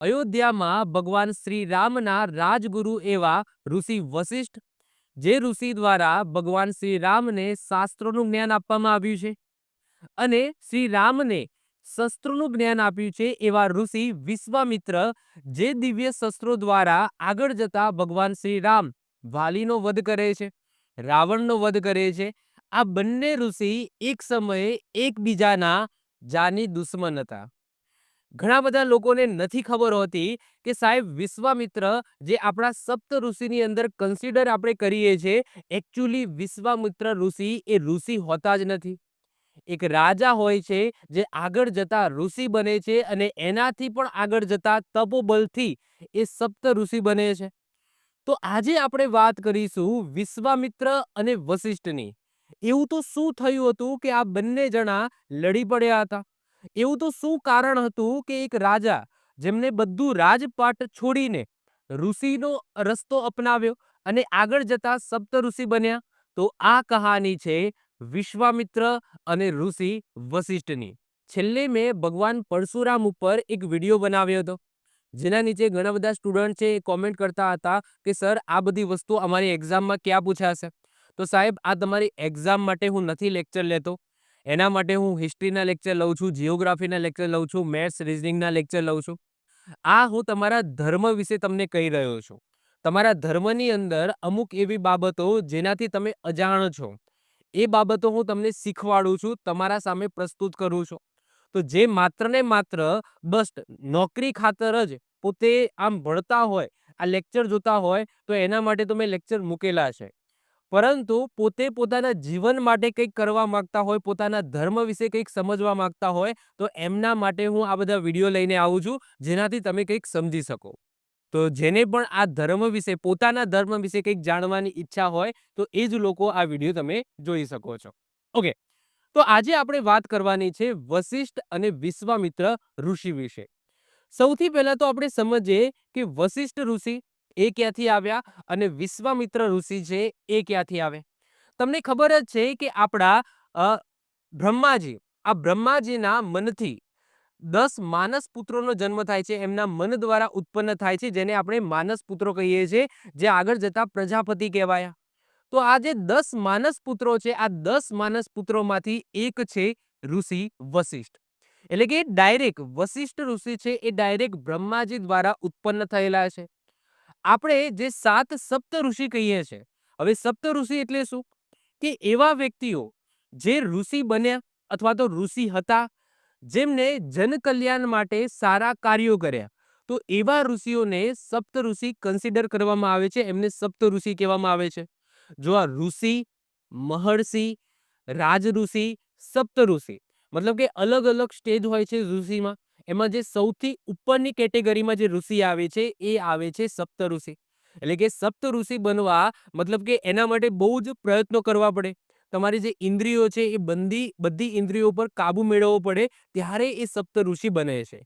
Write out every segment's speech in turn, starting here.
અયોધ્યામાં ભગવાન શ્રી રામના રાજગુરુ એવા ઋષિ વશિષ્ઠ, જે ઋષિ દ્વારા ભગવાન શ્રી રામને શાસ્ત્રોનું જ્ઞાન આપવામાં આવ્યું છે, અને શ્રી રામને શસ્ત્રોનું જ્ઞાન આપ્યું છે એવા ઋષિ વિશ્વામિત્ર, જે દિવ્ય શસ્ત્રો દ્વારા આગળ જતા ભગવાન શ્રી રામ વાલીનો વધ કરે છે, રાવણનો વધ કરે છે. આ બંને ઋષિ એક સમયે એકબીજાના જાની દુશ્મન હતા. ઘણા બધા લોકોને નથી ખબર હોતી કે સાહેબ વિશ્વામિત્ર, જે આપણા સપ્ત ઋષિની અંદર કન્સિડર આપણે કરીએ છીએ, એકચ્યુઅલી વિશ્વામિત્ર ઋષિ એ ઋષિ હોતા જ નથી. એક રાજા હોય છે જે આગળ જતા ઋષિ બને છે, અને એનાથી પણ આગળ જતા તપોબલથી એ સપ્ત ઋષિ બને છે. તો આજે આપણે વાત કરીશું વિશ્વામિત્ર અને વશિષ્ઠની. એવું તો શું થયું હતું કે આ બંને જણા લડી પડ્યા હતા? એવું તો શું કારણ હતું કે એક રાજા, જેમને બધું રાજપાટ છોડીને ઋષિનો રસ્તો અપનાવ્યો અને આગળ જતા સપ્ત ઋષિ બન્યા? તો આ કહાની છે વિશ્વામિત્ર અને ઋષિ વશિષ્ઠની. છેલ્લે મેં ભગવાન પરશુરામ ઉપર એક વિડીયો બનાવ્યો હતો, જેના નીચે ઘણા બધા સ્ટુડન્ટ છે એ કોમેન્ટ કરતા હતા કે સર, આ બધી વસ્તુ અમારી એક્ઝામમાં ક્યાં પૂછાશે? તો સાહેબ, આ તમારી એક્ઝામ માટે હું નથી લેક્ચર લેતો. એના માટે હું હિસ્ટ્રીના લેક્ચર લઉં છું, જીઓગ્રાફીના લેક્ચર લઉં છું, મેથ્સ રિઝનિંગના લેક્ચર લઉં છું. આ હું તમારા ધર્મ વિશે તમને કહી રહ્યો છું. તમારા ધર્મની અંદર અમુક એવી બાબતો જેનાથી તમે અજાણ છો, એ બાબતો હું તમને શીખવાડું છું, તમારા સામે પ્રસ્તુત કરું છું. તો જે માત્ર ને માત્ર બસ નોકરી ખાતર જ પોતે આમ ભણતા હોય, આ લેક્ચર જોતા હોય, તો એના માટે તો મેં લેક્ચર મૂકેલા છે. પરંતુ પોતે પોતાના જીવન માટે કંઈક કરવા માંગતા હોય, પોતાના ધર્મ વિશે કંઈક સમજવા માંગતા હોય, તો એમના માટે હું આ બધા વિડીયો લઈને આવું છું, જેનાથી તમે કંઈક સમજી શકો. તો જેને પણ આ ધર્મ વિશે, પોતાના ધર્મ વિશે કંઈક જાણવાની ઈચ્છા હોય, તો એ જ લોકો આ વિડીયો તમે જોઈ શકો છો. ઓકે, તો આજે આપણે વાત કરવાની છે વશિષ્ઠ અને વિશ્વામિત્ર ઋષિ વિશે. સૌથી પહેલા તો આપણે સમજીએ કે વશિષ્ઠ ઋષિ એ ક્યાંથી આવ્યા અને વિશ્વામિત્ર ઋષિ છે એ ક્યાંથી આવે. તમને ખબર જ છે કે આપણા બ્રહ્માજી, આ બ્રહ્માજીના મનથી 10 માનસ પુત્રોનો જન્મ થાય છે, એમના મન દ્વારા ઉત્પન્ન થાય છે, જેને આપણે માનસ પુત્રો કહીએ છીએ, જે આગળ જતા પ્રજાપતિ કહેવાયા. તો આ જે 10 માનસ પુત્રો છે, આ 10 માનસ પુત્રોમાંથી એક છે ઋષિ વશિષ્ઠ. એટલે કે ડાયરેક્ટ વશિષ્ઠ ઋષિ છે એ ડાયરેક્ટ બ્રહ્માજી દ્વારા ઉત્પન્ન થયેલા છે. આપણે જે 7 સપ્ત ઋષિ કહીએ છીએ, હવે સપ્ત ઋષિ એટલે શું? કે એવા વ્યક્તિઓ જે ઋષિ બન્યા અથવા તો ઋષિ હતા, જેમને જનકલ્યાણ માટે સારા કાર્યો કર્યા, તો એવા ઋષિઓને સપ્ત ઋષિ કન્સિડર કરવામાં આવે છે, એમને સપ્ત ઋષિ કહેવામાં આવે છે. જો આ ઋષિ, મહર્ષિ, રાજઋષિ, સપ્ત ઋષિ, મતલબ કે અલગ અલગ સ્ટેજ હોય છે ઋષિમાં. એમાં જે સૌથી ઉપરની કેટેગરીમાં જે ઋષિ આવે છે એ આવે છે સપ્ત ઋષિ. એટલે કે સપ્ત ઋષિ બનવા મતલબ કે એના માટે બહુ જ પ્રયત્નો કરવા પડે. તમારી જે ઇન્દ્રિયો છે એ બધી ઇન્દ્રિયો પર કાબુ મેળવવો પડે, ત્યારે એ સપ્ત ઋષિ બને છે.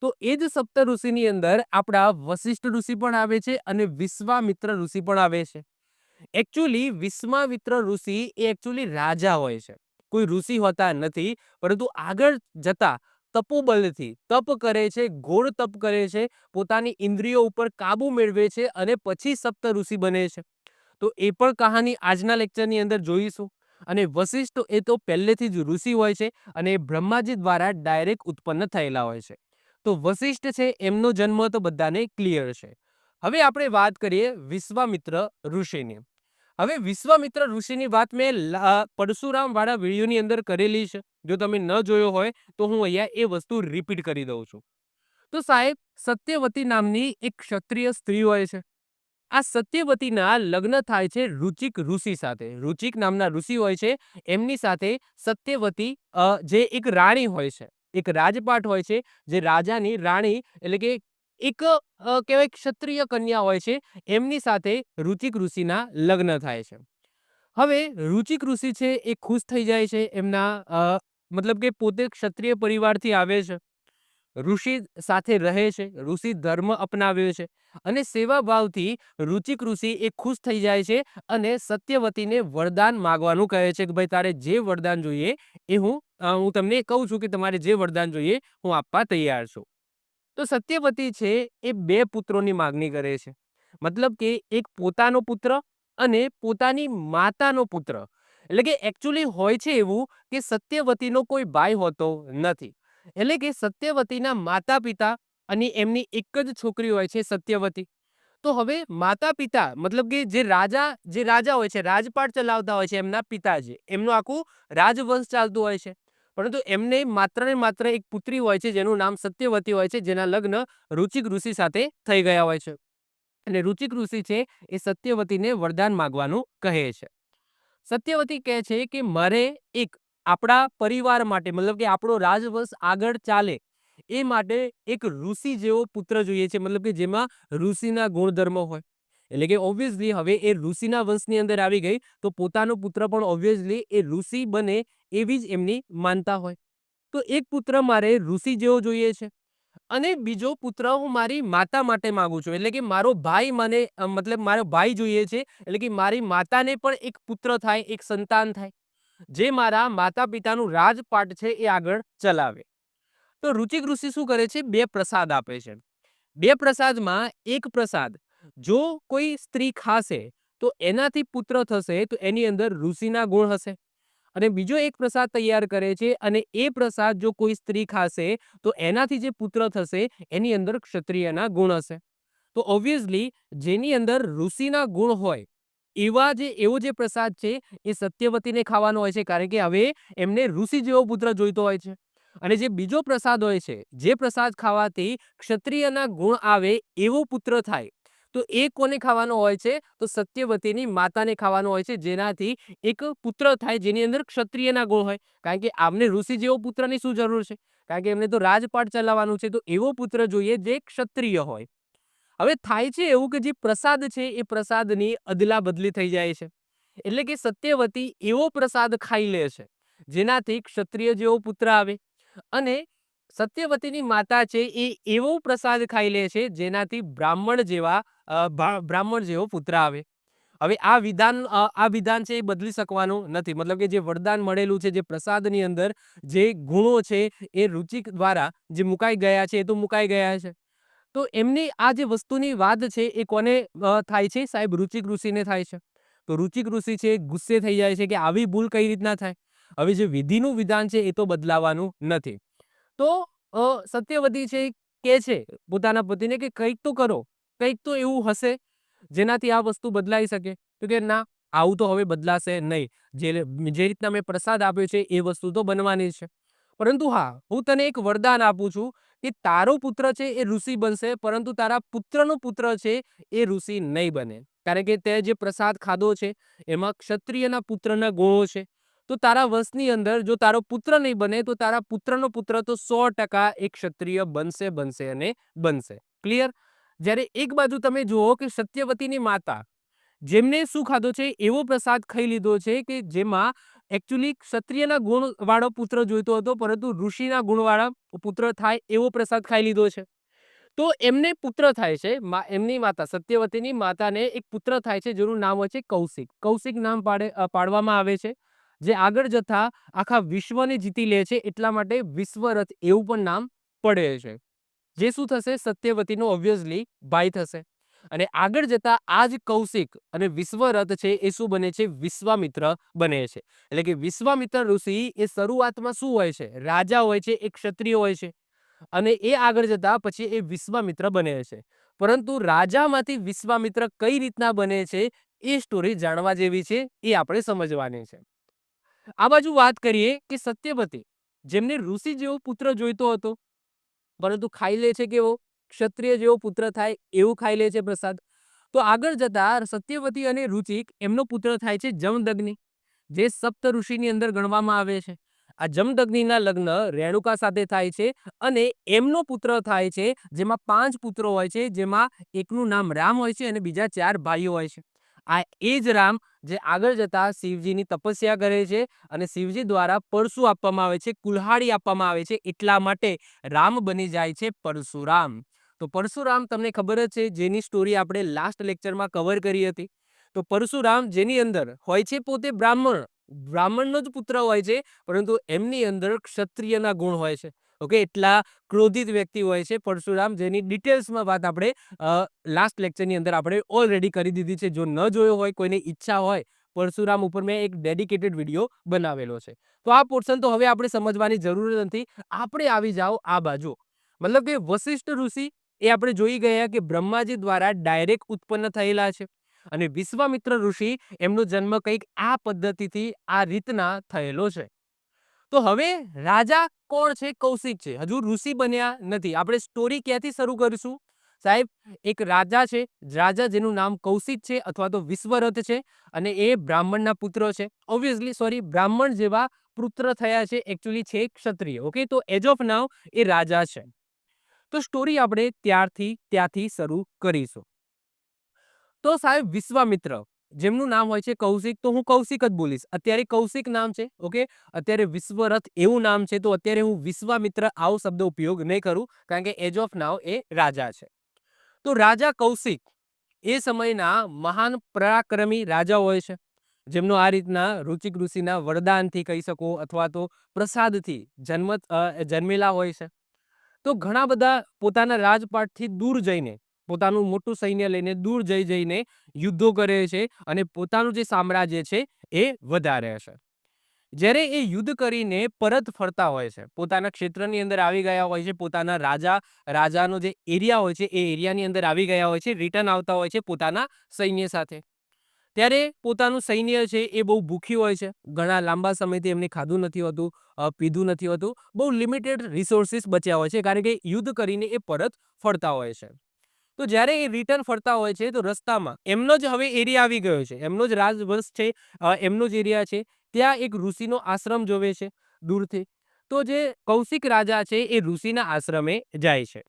તો એ જ સપ્ત ઋષિની અંદર આપણા વશિષ્ઠ ઋષિ પણ આવે છે અને વિશ્વામિત્ર ઋષિ પણ આવે છે. એકચ્યુઅલી વિશ્વામિત્ર ઋષિ એ એકચ્યુઅલી રાજા હોય છે, કોઈ ઋષિ હોતા નથી, પરંતુ આગળ જતા તપોબલથી તપ કરે છે, ઘોર તપ કરે છે, પોતાની ઇન્દ્રિયો ઉપર કાબુ મેળવે છે અને પછી સપ્ત ઋષિ બને છે. તો એ પણ કહાની આજના લેક્ચરની અંદર જોઈશું. અને વશિષ્ઠ એ તો પહેલેથી જ ઋષિ હોય છે અને એ બ્રહ્માજી દ્વારા ડાયરેક્ટ ઉત્પન્ન થયેલા હોય છે. તો વશિષ્ઠ છે એમનો જન્મ તો બધાને ક્લિયર છે. હવે આપણે વાત કરીએ વિશ્વામિત્ર ઋષિની. હવે વિશ્વામિત્ર ઋષિની વાત મેં પરશુરામ વાળા વિડીયોની અંદર કરેલી છે. જો તમે ન જોયો હોય તો હું અહીંયા એ વસ્તુ રિપીટ કરી દઉં છું. તો સાહેબ, સત્યવતી નામની એક ક્ષત્રિય સ્ત્રી હોય છે. આ સત્યવતીના લગ્ન થાય છે રુચિક ઋષિ સાથે. રુચિક નામના ઋષિ હોય છે, એમની સાથે સત્યવતી, જે એક રાણી હોય છે, એક રાજપાટ હોય છે, જે રાજાની રાણી એટલે કે એક કહેવાય ક્ષત્રિય કન્યા હોય છે, એમની સાથે રુચિક ઋષિના લગ્ન થાય છે. હવે રુચિક ઋષિ છે એ ખુશ થઈ જાય છે એમના મતલબ કે પોતે ક્ષત્રિય પરિવારથી આવે છે, ઋષિ સાથે રહે છે, ઋષિ ધર્મ અપનાવ્યો છે, અને સેવા ભાવથી રુચિક ઋષિ એ ખુશ થઈ જાય છે અને સત્યવતીને વરદાન માગવાનું કહે છે કે ભાઈ, તારે જે વરદાન જોઈએ એ હું તમને કહું છું કે તમારે જે વરદાન જોઈએ હું આપવા તૈયાર છું. તો સત્યવતી છે એ 2 પુત્રોની માગણી કરે છે. મતલબ કે એક પોતાનો પુત્ર અને પોતાની માતાનો પુત્ર. એટલે કે એકચ્યુઅલી હોય છે એવું કે સત્યવતીનો કોઈ ભાઈ હોતો નથી. એટલે કે સત્યવતીના માતા-પિતા અને એમની એક જ છોકરી હોય છે સત્યવતી. તો હવે માતા-પિતા મતલબ કે જે રાજા હોય છે, રાજપાટ ચલાવતા હોય છે એમના પિતાજી. એમનું આખું રાજવંશ ચાલતું હોય છે. પરંતુ એમને માત્ર ને માત્ર એક પુત્રી હોય છે જેનું નામ સત્યવતી હોય છે, જેના લગ્ન રુચિક ઋષિ સાથે થઈ ગયા હોય છે. અને રુચિક ઋષિ છે એ સત્યવતીને વરદાન માંગવાનું કહે છે. સત્યવતી કહે છે કે મારે એક આપણા પરિવાર માટે મતલબ કે આપણો રાજવંશ આગળ ચાલે એ માટે એક ઋષિ જેવો પુત્ર જોઈએ છે, મતલબ કે જેમાં ઋષિના ગુણધર્મો હોય. એટલે કે ઓબ્વિયસલી હવે એ ઋષિના વંશની અંદર આવી ગઈ તો પોતાનો પુત્ર પણ ઓબ્વિયસલી એ ઋષિ બને એવી જ એમની માનતા હોય. તો એક પુત્ર મારે ઋષિ જેવો જોઈએ છે અને બીજો પુત્ર હું મારી માતા માટે માંગુ છું. એટલે કે મારો ભાઈ મને મતલબ મારો ભાઈ જોઈએ છે. એટલે કે મારી માતાને પણ એક પુત્ર થાય, એક સંતાન થાય, જે મારા માતા-પિતાનું રાજપાટ છે એ આગળ ચલાવે. તો રુચિક ઋષિ શું કરે છે? 2 પ્રસાદ આપે છે. 2 પ્રસાદમાં એક પ્રસાદ જો કોઈ સ્ત્રી ખાશે તો એનાથી પુત્ર થશે તો એની અંદર ઋષિના ગુણ હશે. અને બીજો એક પ્રસાદ તૈયાર કરે છે અને એ પ્રસાદ જો કોઈ સ્ત્રી ખાશે તો એનાથી જે પુત્ર થશે એની અંદર ક્ષત્રિયના ગુણ હશે. તો ઓબ્વિયસલી જેની અંદર ઋષિના ગુણ હોય એવો જે પ્રસાદ છે એ સત્યવતીને ખાવાનો હોય છે, કારણ કે હવે એમને ઋષિ જેવો પુત્ર જોઈતો હોય છે. અને જે બીજો પ્રસાદ હોય છે, જે પ્રસાદ ખાવાથી ક્ષત્રિયના ગુણ આવે એવો પુત્ર થાય, તો એ કોને ખાવાનો હોય છે? તો સત્યવતીની માતાને ખાવાનો હોય છે, જેનાથી એક પુત્ર થાય જેની અંદર ક્ષત્રિયના ગુણ હોય. કારણ કે આમને ઋષિ જેવો પુત્રની શું જરૂર છે? કારણ કે એમને તો રાજપાટ ચલાવવાનું છે, તો એવો પુત્ર જોઈએ જે ક્ષત્રિય હોય. હવે થાય છે એવું કે જે પ્રસાદ છે એ પ્રસાદની અદલા બદલી થઈ જાય છે. એટલે કે સત્યવતી એવો પ્રસાદ ખાઈ લે છે જેનાથી ક્ષત્રિય જેવો પુત્ર આવે અને સત્યવતીની માતા છે એ એવો પ્રસાદ ખાઈ લે છે જેનાથી બ્રાહ્મણ જેવો પુત્ર આવે. હવે આ વિધાન છે એ બદલી શકવાનું નથી. મતલબ કે જે વરદાન મળેલું છે, જે પ્રસાદની અંદર જે ગુણો છે એ રુચિક દ્વારા જે મુકાઈ ગયા છે એ તો મુકાઈ ગયા છે. તો એમની આ જે વસ્તુની વાત છે એ કોને થાય છે? સાહેબ રુચિક ઋષિને થાય છે. તો રુચિક ઋષિ છે ગુસ્સે થઈ જાય છે કે આવી ભૂલ કઈ રીતના થાય? હવે જે વિધિનું વિધાન છે એ તો બદલાવાનું નથી. તો સત્યવતી છે કે છે પોતાના પતિને કે કંઈક તો કરો, કંઈક તો એવું હશે જેનાથી આ વસ્તુ બદલાઈ શકે. તો કે ના, આવું તો હવે બદલાશે નહીં. જે રીતના મેં પ્રસાદ આપ્યો છે એ વસ્તુ તો બનવાની જ છે. પરંતુ હા, હું તને એક વરદાન આપું છું કે તારો પુત્ર છે એ ઋષિ બનશે, પરંતુ તારા પુત્રનો પુત્ર છે એ ઋષિ નહીં બને. કારણ કે તે જે પ્રસાદ ખાધો છે એમાં ક્ષત્રિયના પુત્રના ગુણો છે. તો તારા વંશની અંદર જો તારો પુત્ર નહીં બને તો તારા પુત્રનો પુત્ર તો 100% એક ક્ષત્રિય બનશે અને બનશે. ક્લિયર? જ્યારે એક બાજુ તમે જુઓ કે સત્યવતીની માતા જેમને શું ખાધો છે? એવો પ્રસાદ ખાઈ લીધો છે કે જેમાં એકચ્યુઅલી ક્ષત્રિયના ગુણવાળો પુત્ર જોઈતો હતો, પરંતુ ઋષિના ગુણવાળા પુત્ર થાય એવો પ્રસાદ ખાઈ લીધો છે. તો એમને પુત્ર થાય છે, એમની માતા સત્યવતીની માતાને એક પુત્ર થાય છે જેનું નામ હોય છે કૌશિક. કૌશિક નામ પાડવામાં આવે છે, જે આગળ જતા આખા વિશ્વને જીતી લે છે, એટલા માટે વિશ્વરથ એવું પણ નામ પડે છે. જે શું થશે? સત્યવતીનો ઓબ્વિયસલી ભાઈ થશે. અને આગળ જતા આ જ કૌશિક અને વિશ્વરથ છે એ શું બને છે? વિશ્વામિત્ર બને છે. એટલે કે વિશ્વામિત્ર ઋષિ એ શરૂઆતમાં શું હોય છે? રાજા હોય છે, એક ક્ષત્રિય હોય છે અને એ આગળ જતા પછી એ વિશ્વામિત્ર બને છે. પરંતુ રાજામાંથી વિશ્વામિત્ર કઈ રીતના બને છે એ સ્ટોરી જાણવા જેવી છે, એ આપણે સમજવાની છે. આ બાજુ વાત કરીએ કે સત્યવતી જેમને ઋષિ જેવો પુત્ર જોઈતો હતો, પરંતુ ખાઈ લે છે કેવો? ક્ષત્રિય જેવો પુત્ર થાય એવું ખાઈ લે છે પ્રસાદ. તો આગળ જતા સત્યવતી અને રુચિક એમનો પુત્ર થાય છે જમદગ્નિ, જે સપ્ત ઋષિની અંદર ગણવામાં આવે છે. આ જમદગ્નિના લગ્ન રેણુકા સાથે થાય છે અને એમનો પુત્ર થાય છે, જેમાં 5 પુત્રો હોય છે, જેમાં એકનું નામ રામ હોય છે અને બીજા 4 ભાઈઓ હોય છે. આ એ જ રામ જે આગળ જતા શિવજીની તપસ્યા કરે છે અને શિવજી દ્વારા પરશુ આપવામાં આવે છે, કુલ્હાડી આપવામાં આવે છે, એટલા માટે રામ બની જાય છે પરશુરામ. તો પરશુરામ તમને ખબર જ છે, જેની સ્ટોરી આપણે લાસ્ટ લેક્ચરમાં કવર કરી હતી. તો પરશુરામ જેની અંદર હોય છે પોતે બ્રાહ્મણનો જ પુત્ર હોય છે, પરંતુ એમની અંદર ક્ષત્રિયના ગુણ હોય છે. ઓકે, એટલા ક્રોધિત વ્યક્તિ હોય છે પરશુરામ, જેની ડિટેલ્સમાં વાત આપણે લાસ્ટ લેક્ચરની અંદર આપણે ઓલરેડી કરી દીધી છે. જો ન જોયો હોય, કોઈને ઈચ્છા હોય, પરશુરામ ઉપર મેં એક ડેડિકેટેડ વિડીયો બનાવેલો છે. તો આ પોર્શન તો હવે આપણે સમજવાની જરૂર નથી. આપણે આવી જાઓ આ બાજુ. મતલબ કે વશિષ્ઠ ઋષિ એ આપણે જોઈ ગયા કે બ્રહ્માજી દ્વારા ડાયરેક્ટ ઉત્પન્ન થયેલા છે, અને વિશ્વામિત્ર ઋષિ એમનો જન્મ કંઈક આ પદ્ધતિથી આ રીતના થયેલો છે. તો હવે રાજા કોણ છે? કૌશિક છે. હજુ ઋષિ બન્યા નથી. આપણે સ્ટોરી ક્યાંથી શરૂ કરીશું? સાહેબ, એક રાજા છે, રાજા જેનું નામ કૌશિક છે અથવા તો વિશ્વરથ છે, અને એ બ્રાહ્મણના પુત્ર છે. ઓબ્વિયસલી, સોરી, બ્રાહ્મણ જેવા પુત્ર થયા છે, એકચ્યુઅલી છે ક્ષત્રિય. ઓકે, તો એજ ઓફ નાઉ એ રાજા છે. તો સ્ટોરી આપણે ત્યાંથી શરૂ કરીશું. તો સાહેબ વિશ્વામિત્ર, જેમનું નામ હોય છે કૌશિક, તો હું કૌશિક જ બોલીશ. અત્યારે કૌશિક નામ છે. ઓકે, અત્યારે વિશ્વરથ એવું નામ છે, તો અત્યારે હું વિશ્વામિત્ર આવો શબ્દ ઉપયોગ નહીં કરું, કારણ કે એજ ઓફ નાઉ એ રાજા છે. તો રાજા કૌશિક એ સમયના મહાન પરાક્રમી રાજા હોય છે, જેમનો આ રીતના રુચિક ઋષિના વરદાનથી કહી શકો અથવા તો પ્રસાદથી જન્મેલા હોય છે. તો ઘણા બધા પોતાના રાજપાટથી દૂર જઈને, પોતાનું મોટું સૈન્ય લઈને દૂર જઈને યુદ્ધો કરે છે, અને પોતાનું જે સામ્રાજ્ય છે એ વધારે છે. જ્યારે એ યુદ્ધ કરીને પરત ફરતા હોય છે, પોતાના ક્ષેત્રની અંદર આવી ગયા હોય છે, પોતાના રાજાનો જે એરિયા હોય છે એ એરિયાની અંદર આવી ગયા હોય છે, રિટર્ન આવતા હોય છે પોતાના સૈન્ય સાથે, ત્યારે પોતાનું સૈન્ય છે એ બહુ ભૂખ્યું હોય છે. ઘણા લાંબા સમયથી એમને ખાધું નથી હોતું, પીધું નથી હોતું, બહુ લિમિટેડ રિસોર્સિસ બચ્યા હોય છે, કારણ કે યુદ્ધ કરીને એ પરત ફરતા હોય છે. તો જ્યારે એ રિટર્ન ફરતા હોય છે, તો રસ્તામાં એમનો જ હવે એરિયા આવી ગયો છે, એમનો જ રાજવંશ છે, એમનો જ એરિયા છે, ત્યાં એક ઋષિનો આશ્રમ જોવે છે દૂરથી. તો જે કૌશિક રાજા છે એ ઋષિના આશ્રમે જાય છે.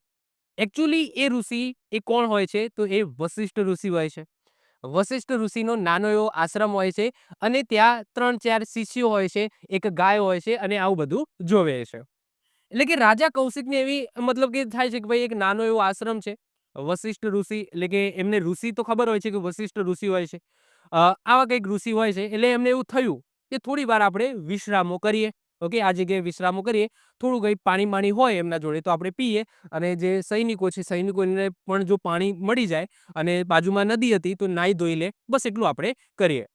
એકચ્યુઅલી એ ઋષિ એ કોણ હોય છે? તો એ વશિષ્ઠ ઋષિ હોય છે. વશિષ્ઠ ઋષિનો નાનો એવો આશ્રમ હોય છે, અને ત્યાં 3-4 શિષ્યો હોય છે, એક ગાય હોય છે, અને આવું બધું જોવે છે. એટલે કે રાજા કૌશિકને એવી મતલબ કે થાય છે કે ભાઈ એક નાનો એવો આશ્રમ છે, વશિષ્ઠ ઋષિ, એટલે કે એમને ઋષિ તો ખબર હોય છે કે વશિષ્ઠ ઋષિ હોય છે, આવા કંઈક ઋષિ હોય છે, એટલે એમને એવું થયું કે થોડી વાર આપણે વિશ્રામો કરીએ. ઓકે, આ જગ્યાએ વિશ્રામો કરીએ, થોડું કંઈ પાણી હોય એમના જોડે તો આપણે પીએ, અને જે સૈનિકો છે સૈનિકોને પણ જો પાણી મળી જાય અને બાજુમાં નદી હતી તો નાહી ધોઈ લે, બસ એટલું આપણે કરીએ.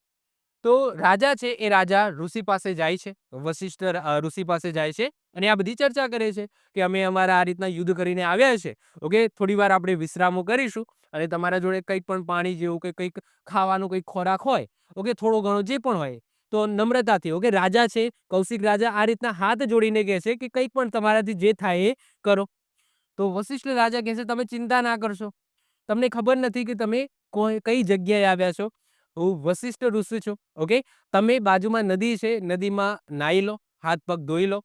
તો રાજા છે એ રાજા ઋષિ પાસે જાય છે, વશિષ્ઠ ઋષિ પાસે જાય છે, અને આ બધી ચર્ચા કરે છે કે અમે અમારા આ રીતના યુદ્ધ કરીને આવ્યા છે. ઓકે, થોડી વાર આપણે વિશ્રામો કરીશું, અને તમારા જોડે કંઈક પણ પાણી જેવું કે કંઈક ખાવાનું કંઈક ખોરાક હોય, ઓકે, થોડો ઘણો જે પણ હોય, તો નમ્રતાથી, ઓકે, રાજા છે કૌશિક રાજા આ રીતના હાથ જોડીને કહે છે કે કંઈક પણ તમારાથી જે થાય એ કરો. તો વશિષ્ઠ રાજા કહે છે તમે ચિંતા ના કરશો, તમને ખબર નથી કે તમે કઈ જગ્યાએ આવ્યા છો. હું વશિષ્ઠ ઋષિ છું. ઓકે, તમે બાજુમાં નદી છે, નદીમાં નાહી લો, હાથ પગ ધોઈ લો.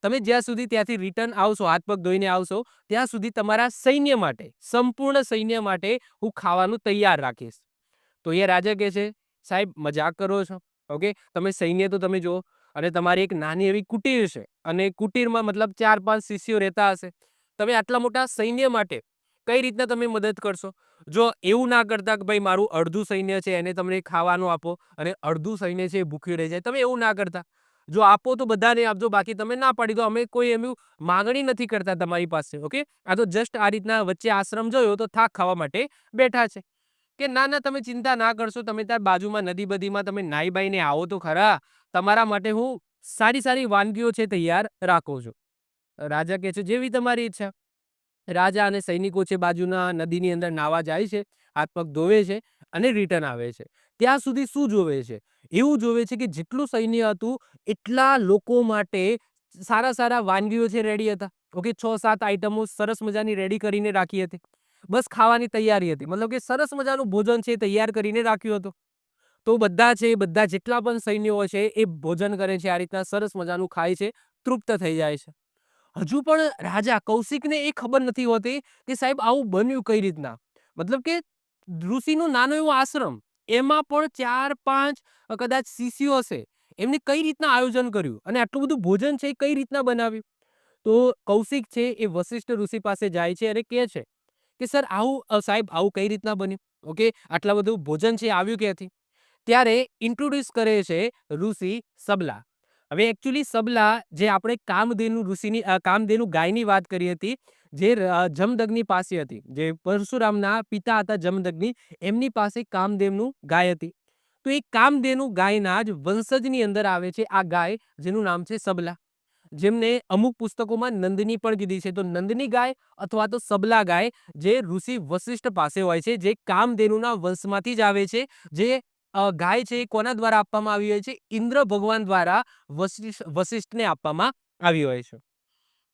તમે જ્યાં સુધી ત્યાંથી રિટર્ન આવશો, હાથ પગ ધોઈને આવશો, ત્યાં સુધી તમારા સૈન્ય માટે, સંપૂર્ણ સૈન્ય માટે હું ખાવાનું તૈયાર રાખીશ. તો એ રાજા કહે છે સાહેબ મજાક કરો છો? ઓકે, તમે સૈન્ય તો તમે જુઓ, અને તમારી એક નાની એવી કુટીર છે, અને કુટીરમાં મતલબ 4-5 શિષ્યો રહેતા હશે. તમે આટલા મોટા સૈન્ય માટે કઈ રીતના તમે મદદ કરશો? જો એવું ના કરતા કે ભાઈ મારું અડધું સૈન્ય છે એને તમને ખાવાનું આપો, અને અડધું સૈન્ય છે એ ભૂખ્યું રહી જાય, તમે એવું ના કરતા. જો આપો તો બધાને આપજો, બાકી તમે ના પાડી દો, અમે કોઈ એમનું માંગણી નથી કરતા તમારી પાસે. ઓકે, આ તો જસ્ટ આ રીતના વચ્ચે આશ્રમ જોયો તો થાક ખાવા માટે બેઠા છે. કે ના ના તમે ચિંતા ના કરશો, તમે ત્યાં બાજુમાં નદી બદીમાં તમે નાહી બાઈને આવો તો ખરા, તમારા માટે હું સારી સારી વાનગીઓ છે તૈયાર રાખું છું. રાજા કહે છે જેવી તમારી ઈચ્છા. રાજા અને સૈનિકો છે બાજુના નદીની અંદર નાવા જાય છે, હાથ પગ ધોવે છે, અને રિટર્ન આવે છે. ત્યાં સુધી શું જોવે છે? એવું જોવે છે કે જેટલું સૈન્ય હતું એટલા લોકો માટે સારા સારા વાનગીઓ છે રેડી હતા. ઓકે, 6-7 આઈટમો સરસ મજાની રેડી કરીને રાખી હતી. બસ ખાવાની તૈયારી હતી, મતલબ કે સરસ મજાનું ભોજન છે તૈયાર કરીને રાખ્યું હતું. તો બધા છે, બધા જેટલા પણ સૈન્યો છે એ ભોજન કરે છે, આ રીતના સરસ મજાનું ખાય છે, તૃપ્ત થઈ જાય છે. હજુ પણ રાજા કૌશિકને એ ખબર નથી હોતી કે સાહેબ આવું બન્યું કઈ રીતના. મતલબ કે ઋષિનું નાનો એવો આશ્રમ, એમાં પણ 4-5 કદાચ શિષ્યો હશે, એમને કઈ રીતના આયોજન કર્યું, અને આટલું બધું ભોજન છે એ કઈ રીતના બનાવ્યું. તો કૌશિક છે એ વશિષ્ઠ ઋષિ પાસે જાય છે અને કહે છે કે સર આવું, સાહેબ આવું કઈ રીતના બન્યું. ઓકે, આટલા બધું ભોજન છે આવ્યું ક્યાંથી. ત્યારે ઇન્ટ્રોડ્યુસ કરે છે ઋષિ સબલા. હવે એકચ્યુઅલી સબલા જે આપણે કામધેનુ ઋષિની કામધેનુ ગાયની વાત કરી હતી, જે જમદગ્નિ પાસે હતી, જે પરશુરામના પિતા હતા જમદગ્નિ, એમની પાસે કામધેનુ ગાય હતી. તો એ કામધેનુ ગાયના જ વંશજની અંદર આવે છે આ ગાય, જેનું નામ છે સબલા, જેમને અમુક પુસ્તકોમાં નંદની પણ કીધી છે. તો નંદની ગાય અથવા તો સબલા ગાય જે ઋષિ વશિષ્ઠ પાસે હોય છે, જે કામધેનુના વંશમાંથી જ આવે છે. જે ગાય છે એ કોના દ્વારા આપવામાં આવી હોય છે? ઇન્દ્ર ભગવાન દ્વારા વશિષ્ઠને આપવામાં આવી હોય છે.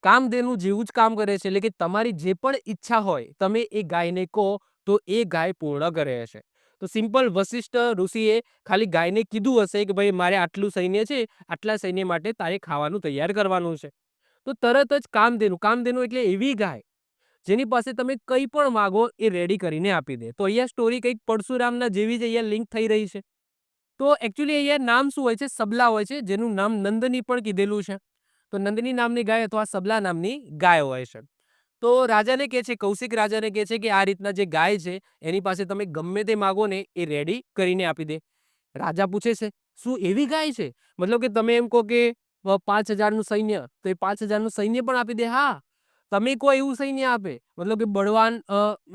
કામધેનુ જેવું જ કામ કરે છે, એટલે કે તમારી જે પણ ઈચ્છા હોય તમે એ ગાયને કહો તો એ ગાય પૂર્ણ કરે છે. તો સિમ્પલ વશિષ્ઠ ઋષિએ ખાલી ગાયને કીધું હશે કે ભાઈ મારે આટલું સૈન્ય છે, આટલા સૈન્ય માટે તારે ખાવાનું તૈયાર કરવાનું છે, તો તરત જ કામધેનુ, કામધેનુ એટલે એવી ગાય જેની પાસે તમે કંઈ પણ માગો એ રેડી કરીને આપી દે. તો અહીંયા સ્ટોરી કંઈક પરશુરામના જેવી જ અહીંયા લિંક થઈ રહી છે. તો એકચ્યુઅલી અહીંયા નામ શું હોય છે? સબલા હોય છે, જેનું નામ નંદની પણ કીધેલું છે. તો નંદની નામની ગાય અથવા સબલા નામની ગાય હોય છે. તો રાજાને કહે છે, કૌશિક રાજાને કહે છે કે આ રીતના જે ગાય છે એની પાસે તમે ગમે તે માગો ને એ રેડી કરીને આપી દે. રાજા પૂછે છે, શું એવી ગાય છે? મતલબ કે તમે એમ કહો કે 5,000 નું સૈન્ય, તો એ 5,000 નું સૈન્ય પણ આપી દે. હા, તમે કહો એવું સૈન્ય આપે, મતલબ કે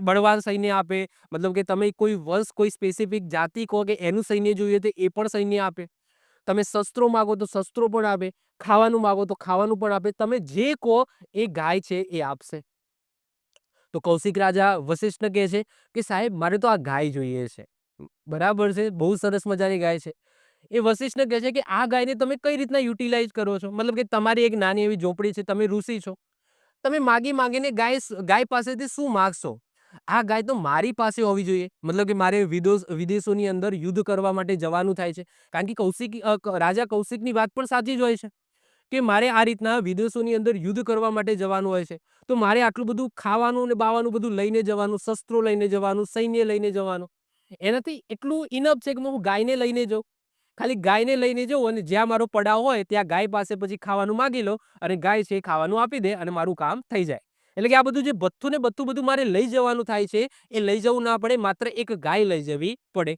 બળવાન સૈન્ય આપે, મતલબ કે તમે કોઈ વંશ, કોઈ સ્પેસિફિક જાતિ કહો કે એનું સૈન્ય જોઈએ તો એ પણ સૈન્ય આપે. તમે શસ્ત્રો માગો તો શસ્ત્રો પણ આપે, ખાવાનું માગો તો ખાવાનું પણ આપે. તમે જે કહો એ ગાય છે એ આપશે. તો કૌશિક રાજા વશિષ્ઠને કહે છે કે સાહેબ મારે તો આ ગાય જોઈએ છે. બરાબર છે, બહુ સરસ મજાની ગાય છે. એ વશિષ્ઠને કહે છે કે આ ગાયને તમે કઈ રીતના યુટિલાઇઝ કરો છો? મતલબ કે તમારી એક નાની એવી ઝોપડી છે, તમે ઋષિ છો, તમે માગી માગીને ગાય પાસેથી શું માગશો? આ ગાય તો મારી પાસે હોવી જોઈએ. મતલબ કે મારે વિદેશોની અંદર યુદ્ધ કરવા માટે જવાનું થાય છે. કારણ કે રાજા કૌશિકની વાત પણ સાચી જ હોય છે કે મારે આ રીતના વિદેશોની અંદર યુદ્ધ કરવા માટે જવાનું હોય છે. તો મારે આટલું બધું ખાવાનું ને બાવાનું બધું લઈને જવાનું, શસ્ત્રો લઈને જવાનું, સૈન્ય લઈને જવાનું. એનાથી એટલું ઇનફ છે કે હું ગાયને લઈને જાઉં. ખાલી ગાયને લઈને જાઉં અને જ્યાં મારો પડાવ હોય ત્યાં ગાય પાસે પછી ખાવાનું માગી લો અને ગાય છે એ ખાવાનું આપી દે અને મારું કામ થઈ જાય. એટલે કે આ બધું જે ભથ્થું ને બધું મારે લઈ જવાનું થાય છે, એ લઈ જવું ના પડે, માત્ર એક ગાય લઈ જવી પડે.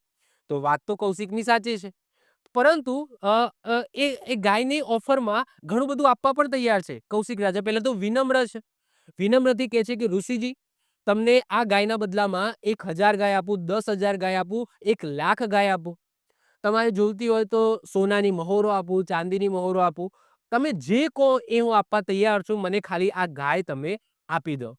તો વાત તો કૌશિકની સાચી છે. પરંતુ એ ગાયની ઓફરમાં ઘણું બધું આપવા પણ તૈયાર છે કૌશિક રાજા. પહેલા તો વિનમ્ર છે. વિનમ્રથી કહે છે કે ઋષિજી, તમને આ ગાયના બદલામાં 1,000 ગાય આપું, 10,000 ગાય આપું, 1,00,000 ગાય આપું. તમારે જોઈતી હોય તો સોનાની મહોરો આપું, ચાંદીની મહોરો આપું. તમે જે કહો એ હું આપવા તૈયાર છું. મને ખાલી આ ગાય તમે આપી દો.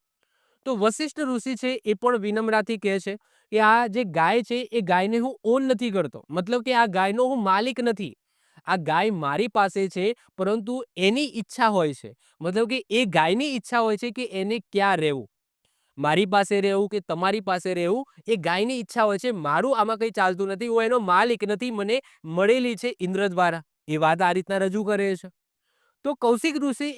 તો વશિષ્ઠ ઋષિ છે એ પણ વિનમ્રતાથી કહે છે કે આ જે ગાય છે એ ગાયને હું ઓન નથી કરતો. મતલબ કે આ ગાયનો હું માલિક નથી. આ ગાય મારી પાસે છે, પરંતુ એની ઈચ્છા હોય છે. મતલબ કે એ ગાયની ઈચ્છા હોય છે કે એને ક્યાં રહેવું, મારી પાસે રહેવું કે તમારી પાસે રહેવું, એ ગાયની ઈચ્છા હોય છે. મારું આમાં કંઈ ચાલતું નથી. હું એનો માલિક નથી. મને મળેલી છે ઇન્દ્ર દ્વારા. એ વાત આ રીતના રજૂ કરે છે. તો કૌશિક ઋષિ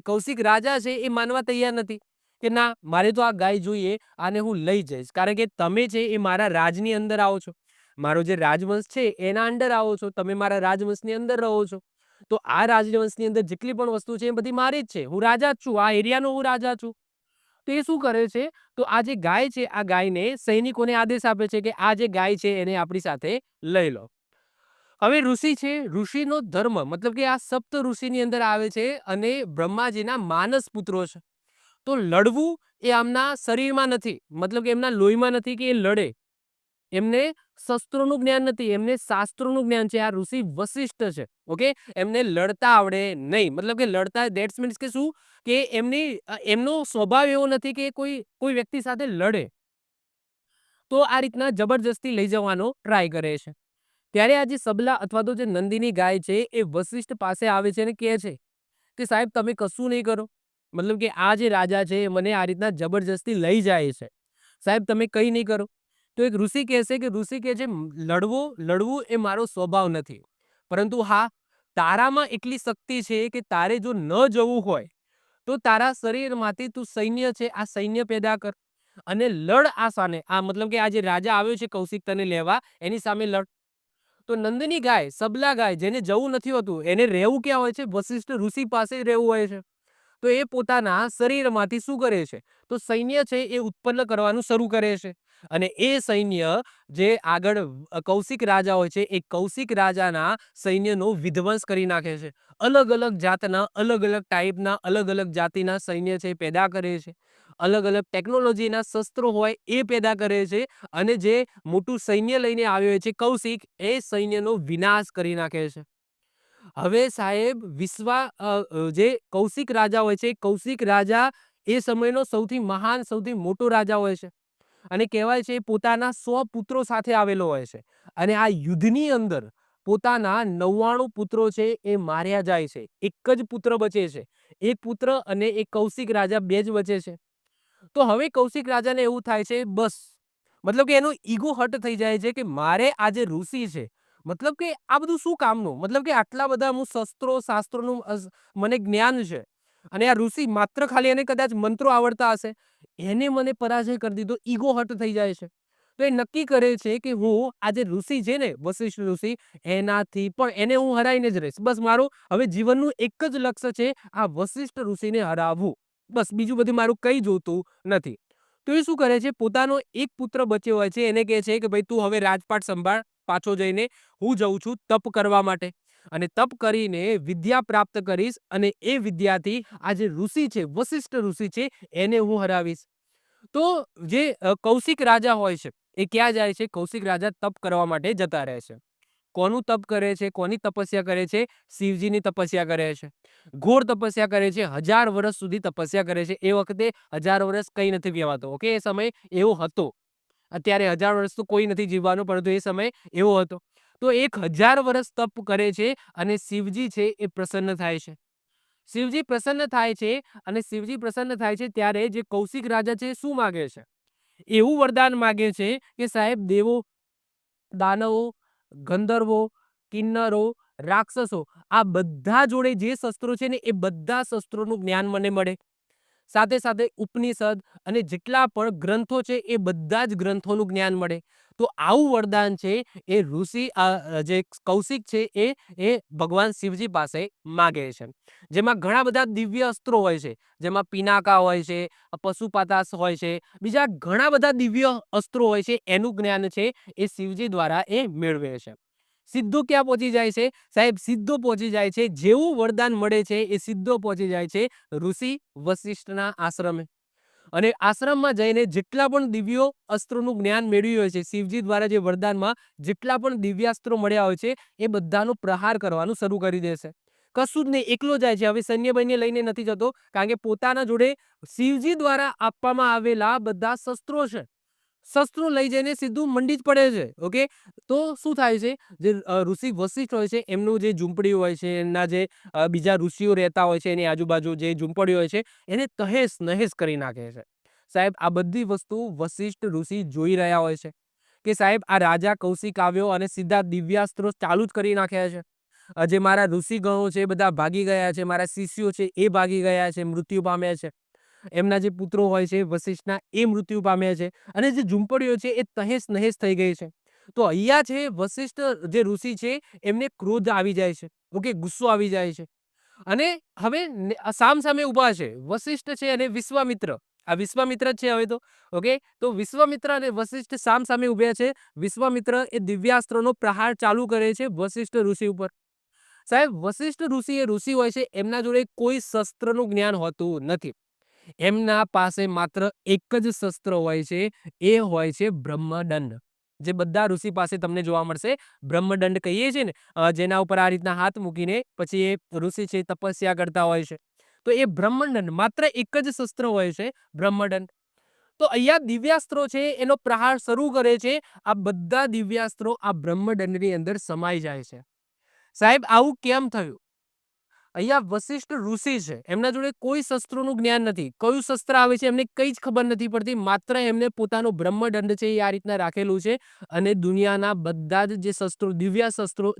કૌશિક રાજા છે એ માનવા તૈયાર નથી કે ના, મારે તો આ ગાય જોઈએ, આને હું લઈ જઈશ. કારણ કે તમે છે એ મારા રાજની અંદર આવો છો, મારો જે રાજવંશ છે એના અંડર આવો છો, તમે મારા રાજવંશની અંદર રહો છો. તો આ રાજવંશની અંદર જેટલી પણ વસ્તુ છે એ બધી મારી જ છે. હું રાજા જ છું, આ એરિયાનો હું રાજા છું. તો એ શું કરે છે? તો આ જે ગાય છે, આ ગાયને સૈનિકોને આદેશ આપે છે કે આ જે ગાય છે એને આપણી સાથે લઈ લો. હવે ઋષિ છે, ઋષિનો ધર્મ મતલબ કે આ સપ્ત ઋષિની અંદર આવે છે અને બ્રહ્માજીના માનસ પુત્રો છે. તો લડવું એ આમના શરીરમાં નથી, મતલબ કે એમના લોહીમાં નથી કે એ લડે. એમને શસ્ત્રોનું જ્ઞાન નથી, એમને શાસ્ત્રોનું જ્ઞાન છે. આ ઋષિ વશિષ્ઠ છે. ઓકે, એમને લડતા આવડે નહીં. મતલબ કે લડતા ધેટ્સ મીન્સ કે શું, કે એમનો સ્વભાવ એવો નથી કે કોઈ વ્યક્તિ સાથે લડે. તો આ રીતના જબરજસ્તી લઈ જવાનો ટ્રાય કરે છે. ત્યારે આ જે સબલા અથવા તો જે નંદીની ગાય છે એ વશિષ્ઠ પાસે આવે છે અને કહે છે કે સાહેબ તમે કશું નહીં કરો. મતલબ કે આ જે રાજા છે એ મને આ રીતના જબરજસ્તી લઈ જાય છે. સાહેબ તમે કંઈ નહીં કરો. તો એક ઋષિ કહેશે કે ઋષિ કહે છે, લડવું એ મારો સ્વભાવ નથી. પરંતુ હા, તારામાં એટલી શક્તિ છે કે તારે જો ન જવું હોય તો તારા શરીરમાંથી તું સૈન્ય છે આ સૈન્ય પેદા કર અને લડ આ સામે. આ મતલબ કે આ જે રાજા આવ્યો છે કૌશિક તને લેવા, એની સામે લડ. તો નંદની ગાય, સબલા ગાય, જેને જવું નથી હોતું, એને રહેવું ક્યાં હોય છે? વશિષ્ઠ ઋષિ પાસે રહેવું હોય છે. તો એ પોતાના શરીરમાંથી શું કરે છે? તો સૈન્ય છે એ ઉત્પન્ન કરવાનું શરૂ કરે છે. અને એ સૈન્ય જે આગળ કૌશિક રાજા હોય છે, એ કૌશિક રાજાના સૈન્યનો વિધ્વંસ કરી નાખે છે. અલગ-અલગ જાતના, અલગ-અલગ ટાઈપના, અલગ-અલગ જાતિના સૈન્ય છે એ પેદા કરે છે. અલગ-અલગ ટેકનોલોજીના શસ્ત્રો હોય એ પેદા કરે છે. અને જે મોટું સૈન્ય લઈને આવ્યો છે કૌશિક, એ સૈન્યનો વિનાશ કરી નાખે છે. હવે સાહેબ જે કૌશિક રાજા હોય છે, કૌશિક રાજા એ સમયનો સૌથી મહાન, સૌથી મોટો રાજા હોય છે. અને કહેવાય છે પોતાના 100 પુત્રો સાથે આવેલો હોય છે. અને આ યુદ્ધની અંદર પોતાના 99 પુત્રો છે એ માર્યા જાય છે. એક જ પુત્ર બચે છે. એક પુત્ર અને એક કૌશિક રાજા, બે જ બચે છે. તો હવે કૌશિક રાજાને એવું થાય છે, બસ મતલબ કે એનો ઈગો હર્ટ થઈ જાય છે કે મારે આ જે ઋષિ છે, મતલબ કે આ બધું શું કામનું? મતલબ કે આટલા બધા હું શસ્ત્રો શાસ્ત્રોનું મને જ્ઞાન છે, અને આ ઋષિ માત્ર ખાલી એને કદાચ મંત્રો આવડતા હશે, એને મને પરાજય કરી દીધો. ઈગો હર્ટ થઈ જાય છે. તો એ નક્કી કરે છે કે હું આ જે ઋષિ છે ને, વશિષ્ઠ ઋષિ, એનાથી પણ એને હું હરાઈને જ રહીશ. બસ મારું હવે જીવનનું એક જ લક્ષ્ય છે, આ વશિષ્ઠ ઋષિને હરાવવું. બસ બીજું બધું મારું કંઈ જોતું નથી. તો એ શું કરે છે? પોતાનો એક પુત્ર બચ્યો હોય છે, એને કહે છે કે ભાઈ તું હવે રાજપાટ સંભાળ પાછો જઈને. હું જઉં છું તપ કરવા માટે, અને તપ કરીને વિદ્યા પ્રાપ્ત કરીશ, અને એ વિદ્યાથી આ જે ઋષિ છે, વશિષ્ઠ ઋષિ છે, એને હું હરાવીશ. તો જે કૌશિક રાજા હોય છે, એ ક્યાં જાય છે? કૌશિક રાજા તપ કરવા માટે જતા રહે છે. કોનું તપ કરે છે? કોની તપસ્યા કરે છે? શિવજીની તપસ્યા કરે છે. ઘોર તપસ્યા કરે છે. 1000 વર્ષ સુધી તપસ્યા કરે છે. એ વખતે 1000 વર્ષ કંઈ નથી કહેવાતો. ઓકે, એ સમય એવો હતો. અત્યારે 1000 વર્ષ તો કોઈ નથી જીવવાનું, પરંતુ એ સમય એવો હતો. તો 1000 વર્ષ તપ કરે છે, અને શિવજી છે એ પ્રસન્ન થાય છે. શિવજી પ્રસન્ન થાય છે, અને શિવજી પ્રસન્ન થાય છે ત્યારે જે કૌશિક રાજા છે એ શું માગે છે? એવું વરદાન માગે છે કે સાહેબ, દેવો, દાનવો, ગંધર્વો, કિન્નરો, રાક્ષસો, આ બધા જોડે જે શસ્ત્રો છે ને, એ બધા શસ્ત્રોનું જ્ઞાન મને મળે. સાથે સાથે ઉપનિષદ અને જેટલા પણ ગ્રંથો છે, એ બધા જ ગ્રંથોનું જ્ઞાન મળે. તો આવું વરદાન છે એ ઋષિ જે કૌશિક છે એ ભગવાન શિવજી પાસે માગે છે. જેમાં ઘણા બધા દિવ્ય અસ્ત્રો હોય છે, જેમાં પિનાકા હોય છે, પશુપાતાશ હોય છે, બીજા ઘણા બધા દિવ્ય અસ્ત્રો હોય છે. એનું જ્ઞાન છે એ શિવજી દ્વારા એ મેળવે છે. સીધો ક્યાં પહોંચી જાય છે? સાહેબ, સીધો પહોંચી જાય છે, જેવું વરદાન મળે છે એ સીધો પહોંચી જાય છે ઋષિ વશિષ્ઠના આશ્રમે. અને આશ્રમમાં જઈને જેટલા પણ દિવ્યો અસ્ત્રોનું જ્ઞાન મેળવ્યું હોય છે, શિવજી દ્વારા જે વરદાનમાં જેટલા પણ દિવ્યાસ્ત્રો મળ્યા હોય છે, એ બધાનો પ્રહાર કરવાનું શરૂ કરી દેશે. કશું જ નહીં, એકલો જાય છે. હવે સૈન્ય બૈન્ય લઈને નથી જતો, કારણ કે પોતાના જોડે શિવજી દ્વારા આપવામાં આવેલા બધા શસ્ત્રો છે. શસ્ત્રો લઈ જઈને સીધું મંડી જ પડે છે. ઓકે, તો શું થાય છે? જે ઋષિ વશિષ્ઠ હોય છે, એમનું જે ઝૂંપડી હોય છે, એમના જે બીજા ઋષિઓ રહેતા હોય છે, એની આજુબાજુ જે ઝૂંપડી હોય છે, એને તહેસ નહેસ કરી નાખે છે. સાહેબ, આ બધી વસ્તુ વશિષ્ઠ ઋષિ જોઈ રહ્યા હોય છે કે સાહેબ, આ રાજા કૌશિક આવ્યો અને સીધા દિવ્યાસ્ત્રો ચાલુ જ કરી નાખ્યા છે. જે મારા ઋષિગણો છે, બધા ભાગી ગયા છે. મારા શિષ્યો છે એ ભાગી ગયા છે, મૃત્યુ પામ્યા છે. એમના જે પુત્રો હોય છે વશિષ્ઠના, એ મૃત્યુ પામ્યા છે. અને જે ઝૂંપડીઓ છે એ તહેસ નહેસ થઈ ગઈ છે. તો અહીંયા છે વશિષ્ઠ જે ઋષિ છે, એમને ક્રોધ આવી જાય છે. ઓકે, ગુસ્સો આવી જાય છે. અને હવે સામસામે ઊભા છે વશિષ્ઠ છે અને વિશ્વામિત્ર. આ વિશ્વામિત્ર જ છે હવે તો. ઓકે, તો વિશ્વામિત્ર અને વશિષ્ઠ સામસામે ઊભા છે. વિશ્વામિત્ર એ દિવ્યાસ્ત્રોનો પ્રહાર ચાલુ કરે છે વશિષ્ઠ ઋષિ ઉપર. સાહેબ, વશિષ્ઠ ઋષિ એ ઋષિ હોય છે, એમના જોડે કોઈ શસ્ત્રનું જ્ઞાન હોતું નથી. એમના પાસે માત્ર એક જ શસ્ત્ર હોય છે, એ હોય છે બ્રહ્મદંડ. જે બધા ઋષિ પાસે તમને જોવા મળશે. બ્રહ્મદંડ કહીએ છીએ ને, જેના ઉપર આ રીતના હાથ મૂકીને પછી એ ઋષિ છે તપસ્યા કરતા હોય છે. તો એ બ્રહ્મદંડ, માત્ર એક જ શસ્ત્ર હોય છે, બ્રહ્મદંડ. તો અહીંયા દિવ્યાસ્ત્રો છે એનો પ્રહાર શરૂ કરે છે. આ બધા દિવ્યાસ્ત્રો આ બ્રહ્મદંડની અંદર સમાઈ જાય છે. સાહેબ, આવું કેમ થયું? અહીંયા વશિષ્ઠ ઋષિ છે, એમના જોડે કોઈ શસ્ત્રોનું જ્ઞાન નથી. કયું શસ્ત્ર આવે છે એમને કંઈ જ ખબર નથી પડતી. માત્ર એમને પોતાનો બ્રહ્મદંડ છે એ આ રીતના રાખેલું છે, અને દુનિયાના બધા જ જે શસ્ત્રો,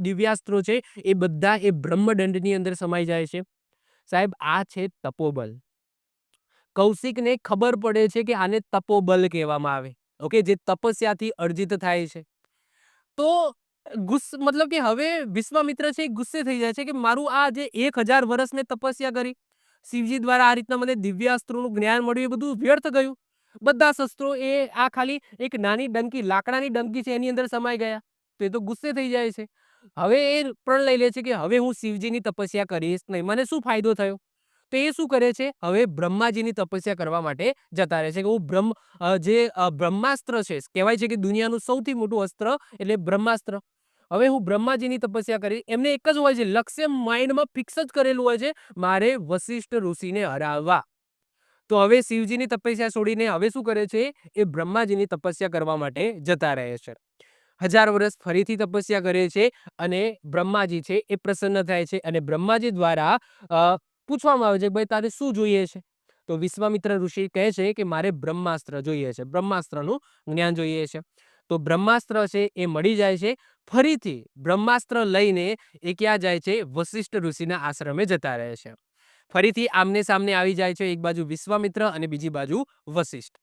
દિવ્યાસ્ત્રો છે, એ બધા એ બ્રહ્મદંડની અંદર સમાઈ જાય છે. સાહેબ, આ છે તપોબલ. કૌશિકને ખબર પડે છે કે આને તપોબલ કહેવામાં આવે. ઓકે, જે તપસ્યાથી અર્જિત થાય છે. તો મતલબ કે હવે વિશ્વામિત્ર છે એ ગુસ્સે થઈ જાય છે કે મારું આ જે 1000 વર્ષ મેં તપસ્યા કરી, શિવજી દ્વારા આ રીતના મને દિવ્ય અસ્ત્રોનું જ્ઞાન મળ્યું, એ બધું વ્યર્થ ગયું. બધા શસ્ત્રો એ આ ખાલી એક નાની ડંકી, લાકડાની ડંકી છે, એની અંદર સમાઈ ગયા. તો એ તો ગુસ્સે થઈ જાય છે. હવે એ પ્રણ લઈ લે છે કે હવે હું શિવજીની તપસ્યા કરીશ નહીં. મને શું ફાયદો થયો? તો એ શું કરે છે? હવે બ્રહ્માજીની તપસ્યા કરવા માટે જતા રહે છે કે હું બ્રહ્માસ્ત્ર છે, કહેવાય છે કે દુનિયાનું સૌથી મોટું અસ્ત્ર એટલે બ્રહ્માસ્ત્ર. હવે હું બ્રહ્માજીની તપસ્યા કરી. એમને એક જ હોય છે, લક્ષ્ય માઇન્ડમાં ફિક્સ જ કરેલું હોય છે, મારે વશિષ્ઠ ઋષિને હરાવવા. તો હવે શિવજીની તપસ્યા છોડીને હવે શું કરે છે? એ બ્રહ્માજીની તપસ્યા કરવા માટે જતા રહે છે. 1000 વર્ષ ફરીથી તપસ્યા કરે છે અને બ્રહ્માજી છે એ પ્રસન્ન થાય છે અને બ્રહ્માજી દ્વારા પૂછવામાં આવે છે કે ભાઈ તારે શું જોઈએ છે? તો વિશ્વામિત્ર ઋષિ કહે છે કે મારે બ્રહ્માસ્ત્ર જોઈએ છે, બ્રહ્માસ્ત્રનું જ્ઞાન જોઈએ છે. તો બ્રહ્માસ્ત્ર છે એ મળી જાય છે. ફરીથી બ્રહ્માસ્ત્ર લઈને એ ક્યાં જાય છે? વશિષ્ઠ ઋષિના આશ્રમે જતા રહે છે. ફરીથી આમને સામને આવી જાય છે, એક બાજુ વિશ્વામિત્ર અને બીજી બાજુ વશિષ્ઠ.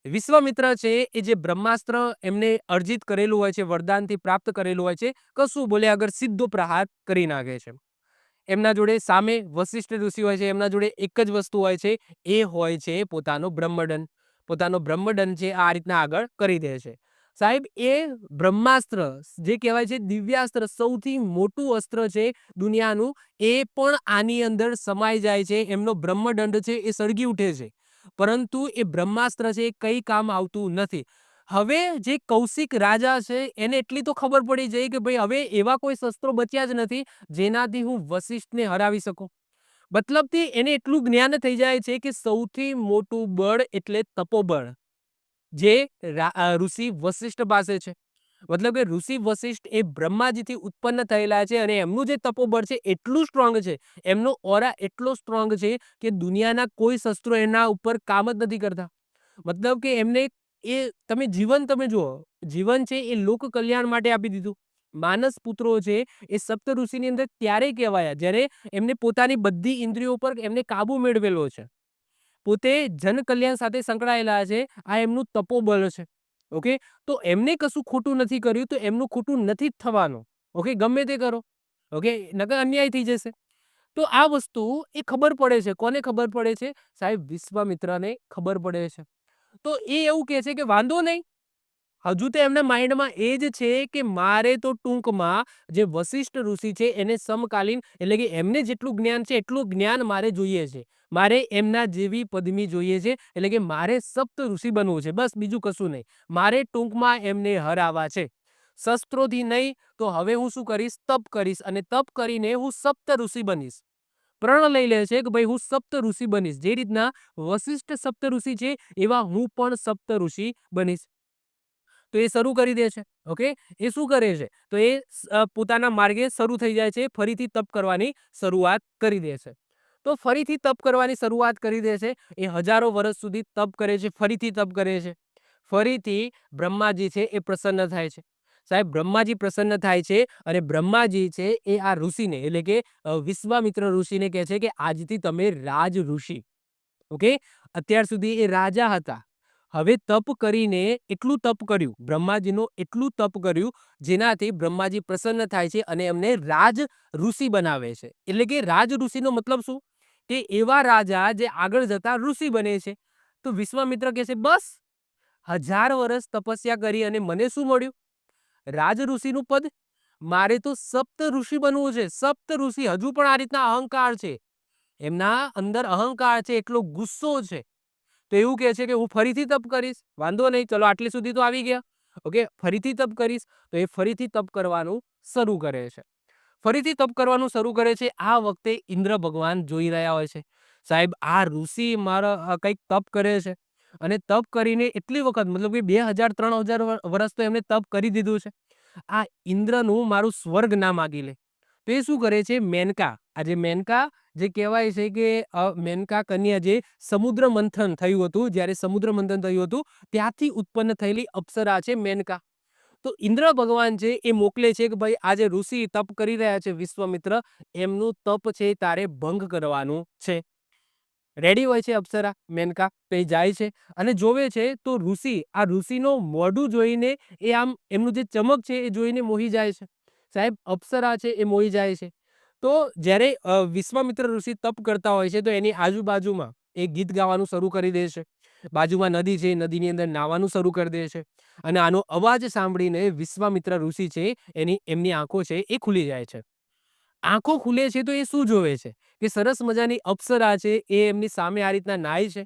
વિશ્વામિત્ર છે એ જે બ્રહ્માસ્ત્ર એમને અર્જિત કરેલું હોય છે, વરદાનથી પ્રાપ્ત કરેલું હોય છે, કશું બોલ્યા આગળ સીધો પ્રહાર કરી નાખે છે. એમના જોડે સામે વશિષ્ઠ ઋષિ હોય છે, એમના જોડે એક જ વસ્તુ હોય છે, એ હોય છે પોતાનો બ્રહ્મદંડ. પોતાનો બ્રહ્મદંડ છે આ રીતના આગળ કરી દે છે. સાહેબ, એ બ્રહ્માસ્ત્ર જે કહેવાય છે દિવ્યાસ્ત્ર, સૌથી મોટું અસ્ત્ર છે દુનિયાનું, એ પણ આની અંદર સમાઈ જાય છે. એમનો બ્રહ્મદંડ છે એ સળગી ઉઠે છે, પરંતુ એ બ્રહ્માસ્ત્ર છે એ કઈ કામ આવતું નથી. હવે જે કૌશિક રાજા છે એને એટલી તો ખબર પડી જાય કે ભાઈ હવે એવા કોઈ શસ્ત્રો બચ્યા જ નથી જેનાથી હું વશિષ્ઠને હરાવી શકું. મતલબથી એને એટલું જ્ઞાન થઈ જાય છે કે સૌથી મોટું બળ એટલે તપોબળ, જે ઋષિ વશિષ્ઠ પાસે છે. મતલબ કે ઋષિ વશિષ્ઠ એ બ્રહ્માજીથી ઉત્પન્ન થયેલા છે અને એમનું જે તપોબળ છે એટલું સ્ટ્રોંગ છે, એમનો ઓરા એટલો સ્ટ્રોંગ છે કે દુનિયાના કોઈ શસ્ત્રો એના ઉપર કામ જ નથી કરતા. મતલબ કે એમને એ તમે જુઓ, જીવન છે એ લોક કલ્યાણ માટે આપી દીધું. માનસ પુત્રો છે એ સપ્ત ઋષિની અંદર ત્યારે કહેવાયા જ્યારે એમને પોતાની બધી ઇન્દ્રિયો પર એમને કાબુ મેળવેલો છે. પોતે જન કલ્યાણ સાથે સંકળાયેલા છે. આ એમનું તપોબળ છે. ઓકે, તો એમને કશું ખોટું નથી કર્યું તો એમનું ખોટું નથી જ થવાનું. ઓકે, ગમે તે કરો. ઓકે, નકર અન્યાય થઈ જશે. તો આ વસ્તુ એ ખબર પડે છે. કોને ખબર પડે છે? સાહેબ, વિશ્વામિત્રને ખબર પડે છે. તો એ એવું કહે છે કે વાંધો નહીં, હજુ તો એમના માઇન્ડમાં એ જ છે કે મારે તો ટૂંકમાં જે વશિષ્ઠ ઋષિ છે એને સમકાલીન એટલે કે એમને જેટલું જ્ઞાન છે એટલું જ્ઞાન મારે જોઈએ છે. મારે એમના જેવી પદવી જોઈએ છે. એટલે કે મારે સપ્ત ઋષિ બનવું છે. બસ, બીજું કશું નહીં. મારે ટૂંકમાં એમને હરાવવા છે. શસ્ત્રોથી નહીં તો હવે હું શું કરીશ? તપ કરીશ અને તપ કરીને હું સપ્ત ઋષિ બનીશ. પ્રણ લઈ લે છે કે ભાઈ હું સપ્ત ઋષિ બનીશ. જે રીતના વશિષ્ઠ સપ્ત ઋષિ છે એવા હું પણ સપ્ત ઋષિ બનીશ. તો એ શરૂ કરી દે છે. ઓકે, એ શું કરે છે? તો એ પોતાના માર્ગે શરૂ થઈ જાય છે. ફરીથી તપ કરવાની શરૂઆત કરી દે છે. તો ફરીથી તપ કરવાની શરૂઆત કરી દે છે. એ હજારો વર્ષ સુધી તપ કરે છે. ફરીથી તપ કરે છે. ફરીથી બ્રહ્માજી છે એ પ્રસન્ન થાય છે. સાહેબ, બ્રહ્માજી પ્રસન્ન થાય છે અને બ્રહ્માજી છે એ આ ઋષિને એટલે કે વિશ્વામિત્ર ઋષિને કહે છે કે આજથી તમે રાજ ઋષિ. ઓકે, અત્યાર સુધી એ રાજા હતા. હવે તપ કરીને એટલું તપ કર્યું, બ્રહ્માજીનું એટલું તપ કર્યું જેનાથી બ્રહ્માજી પ્રસન્ન થાય છે અને એમને રાજ ઋષિ બનાવે છે. એટલે કે રાજ ઋષિનો મતલબ શું? કે એવા રાજા જે આગળ જતા ઋષિ બને છે. તો વિશ્વામિત્ર કહે છે બસ, 1000 વર્ષ તપસ્યા કરી અને મને શું મળ્યું? રાજ ઋષિનું પદ. મારે તો સપ્ત ઋષિ બનવું છે. સપ્ત ઋષિ. હજુ પણ આ રીતના અહંકાર છે, એમના અંદર અહંકાર છે, એટલો ગુસ્સો છે. તો એવું કહે છે કે હું ફરીથી તપ કરીશ. વાંધો નહીં, ચલો આટલી સુધી તો આવી ગયા. ઓકે, ફરીથી તપ કરીશ. તો એ ફરીથી તપ કરવાનું શરૂ કરે છે. ફરીથી તપ કરવાનું શરૂ કરે છે. આ વખતે ઇન્દ્ર ભગવાન જોઈ રહ્યા હોય છે. સાહેબ, આ ઋષિ મારા કંઈક તપ કરે છે અને તપ કરીને એટલી વખત, મતલબ કે 2000-3000 વર્ષ તો એમને તપ કરી દીધું છે. આ ઇન્દ્રનું મારું સ્વર્ગ ના માગી લે. તો એ શું કરે છે? મેનકા, આજે મેનકા જે કહેવાય છે કે મેનકા કન્યા, જે સમુદ્ર મંથન થયું હતું, જ્યારે સમુદ્ર મંથન થયું હતું ત્યાંથી ઉત્પન્ન થયેલી અપ્સરા છે મેનકા. તો ઇન્દ્ર ભગવાન છે એ મોકલે છે કે ભાઈ આજે ઋષિ તપ કરી રહ્યા છે વિશ્વામિત્ર, એમનું તપ છે તારે ભંગ કરવાનું છે. રેડી હોય છે અપ્સરા મેનકા. તો એ જાય છે અને જોવે છે તો ઋષિ, આ ઋષિનો મોઢું જોઈને એ આમ એમનું જે ચમક છે એ જોઈને મોહી જાય છે. સાહેબ, અપ્સરા છે એ મોહી જાય છે. તો જ્યારે વિશ્વામિત્ર ઋષિ તપ કરતા હોય છે તો એની આજુબાજુમાં એ ગીત ગાવાનું શરૂ કરી દે છે. બાજુમાં નદી છે, નદીની અંદર નાહવાનું શરૂ કરી દે છે અને આનો અવાજ સાંભળીને વિશ્વામિત્ર ઋષિ છે એમની આંખો છે એ ખુલી જાય છે. આંખો ખુલે છે તો એ શું જોવે છે કે સરસ મજાની અપ્સરા છે એ એમની સામે આ રીતના નાય છે.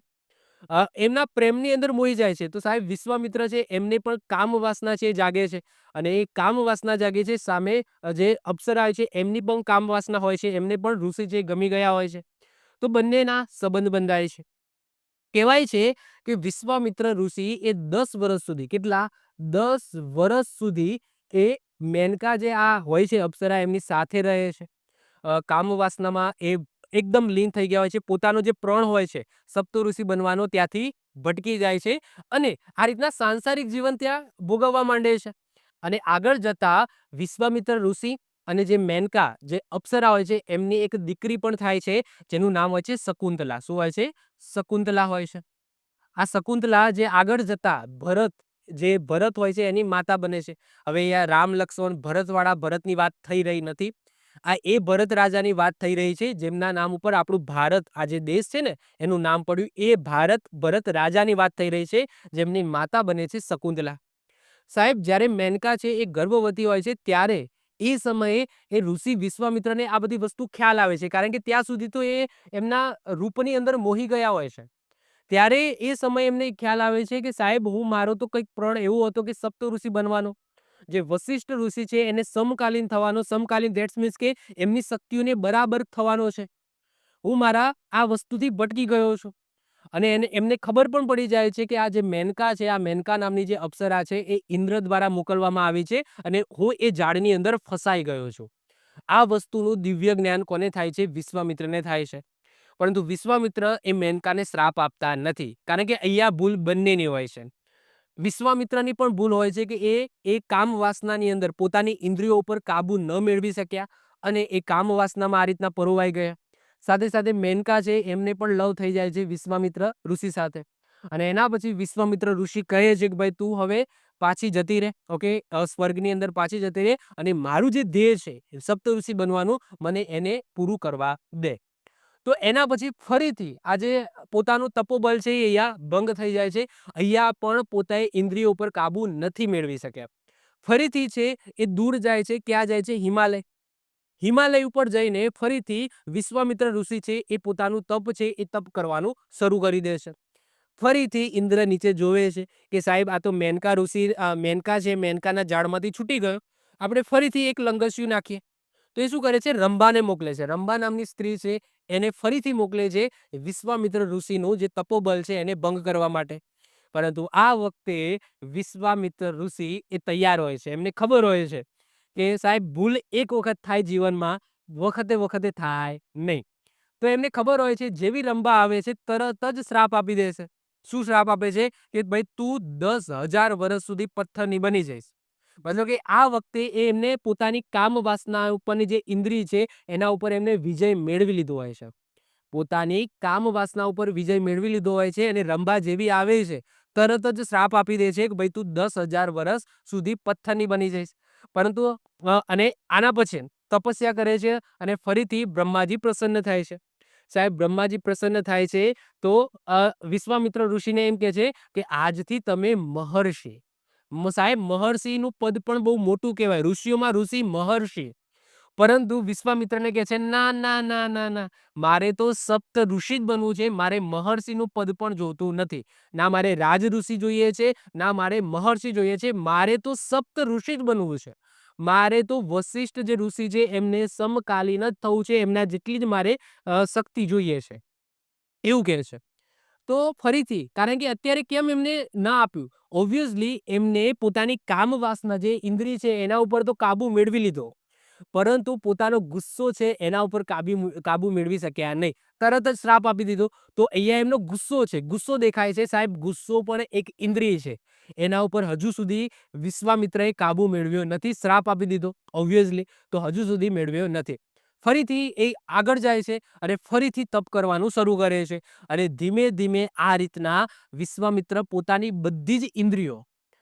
એમના પ્રેમની અંદર મોહી જાય છે. તો સાહેબ વિશ્વામિત્ર છે એમને પણ કામ વાસના છે એ જાગે છે અને એ કામ વાસના જાગે છે. સામે જે અપ્સરા છે એમની પણ કામ વાસના હોય છે. એમને પણ ઋષિ છે ગમી ગયા હોય છે. તો બંનેના સંબંધ બંધાય છે. કહેવાય છે કે વિશ્વામિત્ર ઋષિ એ 10 વર્ષ સુધી, કેટલા? 10 વર્ષ સુધી એ મેનકા જે આ હોય છે અપ્સરા એમની સાથે રહે છે. કામ વાસનામાં એ એકદમ લીન થઈ ગયા હોય છે. પોતાનો જે પ્રણ હોય છે સપ્તઋષિ બનવાનો ત્યાંથી ભટકી જાય છે અને આ રીતના સાંસારિક જીવન ત્યાં ભોગવવા માંડે છે. અને આગળ જતા વિશ્વામિત્ર ઋષિ અને જે મેનકા જે અપ્સરા હોય છે એમની એક દીકરી પણ થાય છે જેનું નામ હોય છે શકુંતલા. શું હોય છે? શકુંતલા હોય છે. આ શકુંતલા જે આગળ જતા ભરત હોય છે એની માતા બને છે. હવે અહીંયા રામ લક્ષ્મણ ભરતવાળા ભરતની વાત થઈ રહી નથી. આ એ ભરત રાજાની વાત થઈ રહી છે જેમના નામ ઉપર આપણું ભારત, આ જે દેશ છે ને એનું નામ પડ્યું. એ ભરત રાજાની વાત થઈ રહી છે જેમની માતા બને છે શકુંતલા. સાહેબ જ્યારે મેનકા છે એ ગર્ભવતી હોય છે ત્યારે એ સમયે એ ઋષિ વિશ્વામિત્રને આ બધી વસ્તુ ખ્યાલ આવે છે કારણ કે ત્યાં સુધી તો એ એમના રૂપની અંદર મોહી ગયા હોય છે. ત્યારે એ સમયે એમને ખ્યાલ આવે છે કે સાહેબ મારો તો કંઈક પ્રણ એવો હતો કે સપ્તઋષિ બનવાનો. જે વશિષ્ઠ ઋષિ છે એને સમકાલીન થવાનો. સમકાલીન ધેટ્સ મીન્સ કે એમની શક્તિઓને બરાબર થવાનો છે. હું મારા આ વસ્તુથી ભટકી ગયો છું. અને એમને ખબર પણ પડી જાય છે કે આ જે મેનકા છે, આ મેનકા નામની જે અપ્સરા છે એ ઇન્દ્ર દ્વારા મોકલવામાં આવી છે અને હું એ ઝાડની અંદર ફસાઈ ગયો છું. આ વસ્તુનું દિવ્ય જ્ઞાન કોને થાય છે? વિશ્વામિત્રને થાય છે. પરંતુ વિશ્વામિત્ર એ મેનકાને શ્રાપ આપતા નથી કારણ કે અહીંયા ભૂલ બંનેની હોય છે. વિશ્વામિત્રની પણ ભૂલ હોય છે કે એ કામ વાસનાની અંદર પોતાની ઇન્દ્રિયો ઉપર કાબુ ન મેળવી શક્યા અને એ કામ વાસનામાં આ રીતના પરોવાઈ ગયા. સાથે સાથે મેનકા છે એમને પણ લવ થઈ જાય છે વિશ્વામિત્ર ઋષિ સાથે અને એના પછી વિશ્વામિત્ર ઋષિ કહે છે કે ભાઈ તું હવે પાછી જતી રહે, ઓકે, સ્વર્ગની અંદર પાછી જતી રહે અને મારું જે ધ્યેય છે સપ્તઋષિ બનવાનું મને એને પૂરું કરવા દે. તો એના પછી ફરીથી આજે પોતાનું તપોબલ છે એ અહીંયા ભંગ થઈ જાય છે. અહીંયા પણ પોતાએ ઇન્દ્રિયો ઉપર કાબુ નથી મેળવી શક્યા. ફરીથી છે એ દૂર જાય છે. ક્યાં જાય છે? હિમાલય. હિમાલય ઉપર જઈને ફરીથી વિશ્વામિત્ર ઋષિ છે એ પોતાનું તપ છે એ તપ કરવાનું શરૂ કરી દે છે. ફરીથી ઇન્દ્ર નીચે જોવે છે કે સાહેબ આ તો મેનકા ઋષિ, મેનકા છે મેનકાના ઝાડમાંથી છૂટી ગયો. આપણે ફરીથી એક લંગસ્યુ નાખીએ. તો એ શું કરે છે? રંભાને મોકલે છે. રંભા નામની સ્ત્રી છે એને ફરીથી મોકલે છે વિશ્વામિત્ર ઋષિનું જે તપોબલ છે એને ભંગ કરવા માટે. પરંતુ આ વખતે વિશ્વામિત્ર ઋષિ એ તૈયાર હોય છે. એમને ખબર હોય છે કે સાહેબ ભૂલ એક વખત થાય જીવનમાં, વખતે વખતે થાય નહીં. તો એમને ખબર હોય છે જેવી રંભા આવે છે તરત જ શ્રાપ આપી દે છે. શું શ્રાપ આપે છે? કે ભાઈ તું 10,000 વર્ષ સુધી પથ્થરની બની જઈશ. મતલબ કે આ વખતે એમને પોતાની કામ વાસના ઉપરની જે ઇન્દ્રિય છે એના ઉપર એમને વિજય મેળવી લીધો હોય છે. પોતાની કામ વાસના ઉપર વિજય મેળવી લીધો હોય છે અને રંભા જેવી આવે છે તરત જ શ્રાપ આપી દે છે કે ભાઈ તું 10,000 વર્ષ સુધી પથ્થરની બની જઈશ. પરંતુ અને આના પછી તપસ્યા કરે છે અને ફરીથી બ્રહ્માજી પ્રસન્ન થાય છે. સાહેબ બ્રહ્માજી પ્રસન્ન થાય છે તો વિશ્વામિત્ર ઋષિને એમ કહે છે કે આજથી તમે મહર્ષિ. સાહેબ મહર્ષિનું પદ પણ બહુ મોટું કહેવાય. ઋષિઓમાં ઋષિ મહર્ષિ. પરંતુ વિશ્વામિત્રને કહે છે ના ના ના ના ના, મારે તો સપ્ત ઋષિ જ બનવું છે. મારે મહર્ષિનું પદ પણ જોતું નથી. ના મારે રાજ ઋષિ જોઈએ છે, ના મારે મહર્ષિ જોઈએ છે. મારે તો સપ્ત ઋષિ જ બનવું છે. મારે તો વશિષ્ઠ જે ઋષિ છે એમને સમકાલીન જ થવું છે. એમના જેટલી જ મારે શક્તિ જોઈએ છે, એવું કહે છે. તો ફરીથી કારણ કે અત્યારે કેમ એમને ના આપ્યું? ઓબ્વિયસલી એમને પોતાની કામ વાસના જે ઇન્દ્રિય છે એના ઉપર તો કાબુ મેળવી લીધો, પરંતુ પોતાનો ગુસ્સો છે એના ઉપર કાબુ મેળવી શક્યા નહીં. તરત જ શ્રાપ આપી દીધો. તો અહીંયા એમનો ગુસ્સો છે, ગુસ્સો દેખાય છે. સાહેબ ગુસ્સો પણ એક ઇન્દ્રિય છે. એના ઉપર હજુ સુધી વિશ્વામિત્રએ કાબુ મેળવ્યો નથી. શ્રાપ આપી દીધો ઓબ્વિયસલી, તો હજુ સુધી મેળવ્યો નથી. ફરીથી એ આગળ જાય છે અને ફરીથી તપ કરવાનું શરૂ કરે છે અને ધીમે ધીમે આ રીતના વિશ્વામિત્ર પોતાની બધી જ ઇન્દ્રિયો,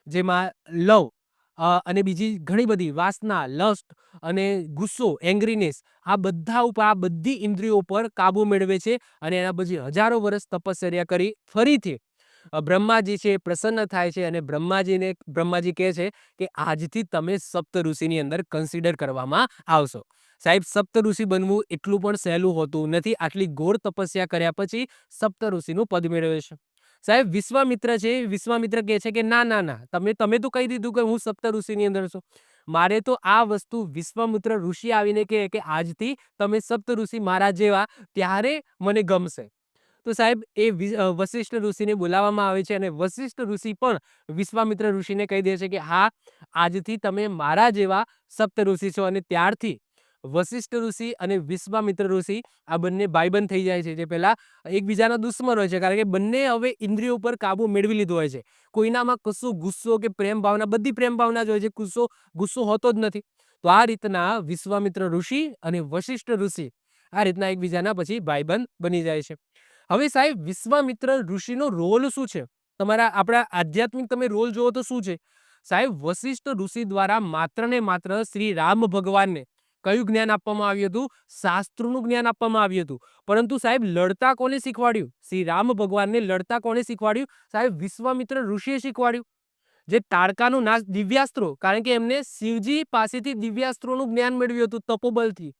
જેમાં લવ, અને બીજી ઘણી બધી વાસના, લસ્ટ અને ગુસ્સો, એંગ્રીનેસ, આ બધા ઉપર, આ બધી ઇન્દ્રિયો ઉપર કાબુ મેળવે છે અને એના પછી હજારો વર્ષ તપશ્ચર્યા કરી ફરીથી બ્રહ્માજી છે એ પ્રસન્ન થાય છે અને બ્રહ્માજી કહે છે કે આજથી તમે સપ્ત ઋષિની અંદર કન્સિડર કરવામાં આવશો. સાહેબ, સપ્ત ઋષિ બનવું એટલું પણ સહેલું હોતું નથી. આટલી ઘોર તપસ્યા કર્યા પછી સપ્ત ઋષિનું પદ મેળવે છે. સાહેબ, વિશ્વામિત્ર છે, વિશ્વામિત્ર કહે છે કે ના ના ના, તમે તો કહી દીધું કે હું સપ્ત ઋષિની અંદર છું. મારે તો આ વસ્તુ વિશ્વામિત્ર ઋષિ આવીને કહે કે આજથી તમે સપ્ત ઋષિ મારા જેવા, ત્યારે મને ગમશે. તો સાહેબ, એ વશિષ્ઠ ઋષિને બોલાવવામાં આવે છે અને વશિષ્ઠ ઋષિ પણ વિશ્વામિત્ર ઋષિને કહી દે છે કે હા, આજથી તમે મારા જેવા સપ્ત ઋષિ છો. અને ત્યારથી વશિષ્ઠ ઋષિ અને વિશ્વામિત્ર ઋષિ આ બંને ભાઈબંધ થઈ જાય છે, જે પહેલા એકબીજાના દુશ્મન હોય છે, કારણ કે બંને હવે ઇન્દ્રિયો ઉપર કાબુ મેળવી લીધો હોય છે. કોઈનામાં કશું ગુસ્સો કે પ્રેમ ભાવના, બધી પ્રેમ ભાવના જ હોય છે, ગુસ્સો હોતો જ નથી. તો આ રીતના વિશ્વામિત્ર ઋષિ અને વશિષ્ઠ ઋષિ આ રીતના એકબીજાના પછી ભાઈબંધ બની જાય છે. હવે સાહેબ, વિશ્વામિત્ર ઋષિનો રોલ શું છે? આપણા આધ્યાત્મિક તમે રોલ જુઓ તો શું છે? સાહેબ, વશિષ્ઠ ઋષિ દ્વારા માત્ર ને માત્ર શ્રી રામ ભગવાનને કયું જ્ઞાન આપવામાં આવ્યું હતું? શાસ્ત્રોનું જ્ઞાન આપવામાં આવ્યું હતું. પરંતુ સાહેબ, લડતા કોને શીખવાડ્યું? શ્રી રામ ભગવાનને લડતા કોને શીખવાડ્યું? સાહેબ, વિશ્વામિત્ર ઋષિએ શીખવાડ્યું. જે તાડકાનો નાશ, દિવ્યાસ્ત્રો, કારણ કે એમને શિવજી પાસેથી દિવ્યાસ્ત્રોનું જ્ઞાન મેળવ્યું હતું તપોબલથી.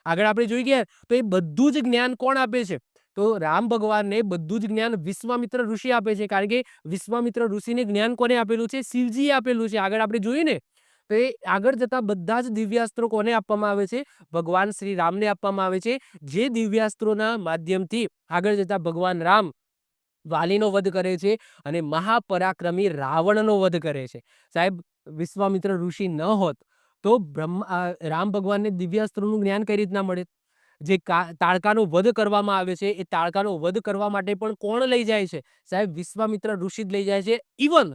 આગળ આપણે જોઈ ગયા તો એ બધું જ જ્ઞાન કોણ આપે છે? તો રામ ભગવાનને બધું જ જ્ઞાન વિશ્વામિત્ર ઋષિ આપે છે, કારણ કે વિશ્વામિત્ર ઋષિને જ્ઞાન કોને આપેલું છે? શિવજીએ આપેલું છે. આગળ આપણે જોયું ને, તો એ આગળ જતા બધા જ દિવ્યાસ્ત્રો કોને આપવામાં આવે છે? ભગવાન શ્રી રામને આપવામાં આવે છે, જે દિવ્યાસ્ત્રોના માધ્યમથી આગળ જતા ભગવાન રામ વાલીનો વધ કરે છે અને મહાપરાક્રમી રાવણનો વધ કરે છે. સાહેબ, વિશ્વામિત્ર ઋષિ ન હોત તો રામ ભગવાનને દિવ્યાસ્ત્રોનું જ્ઞાન કઈ રીતના મળે? જે તાડકાનો વધ કરવામાં આવે છે, એ તાડકાનો વધ કરવા માટે પણ કોણ લઈ જાય છે? સાહેબ, વિશ્વામિત્ર ઋષિ જ લઈ જાય છે. ઇવન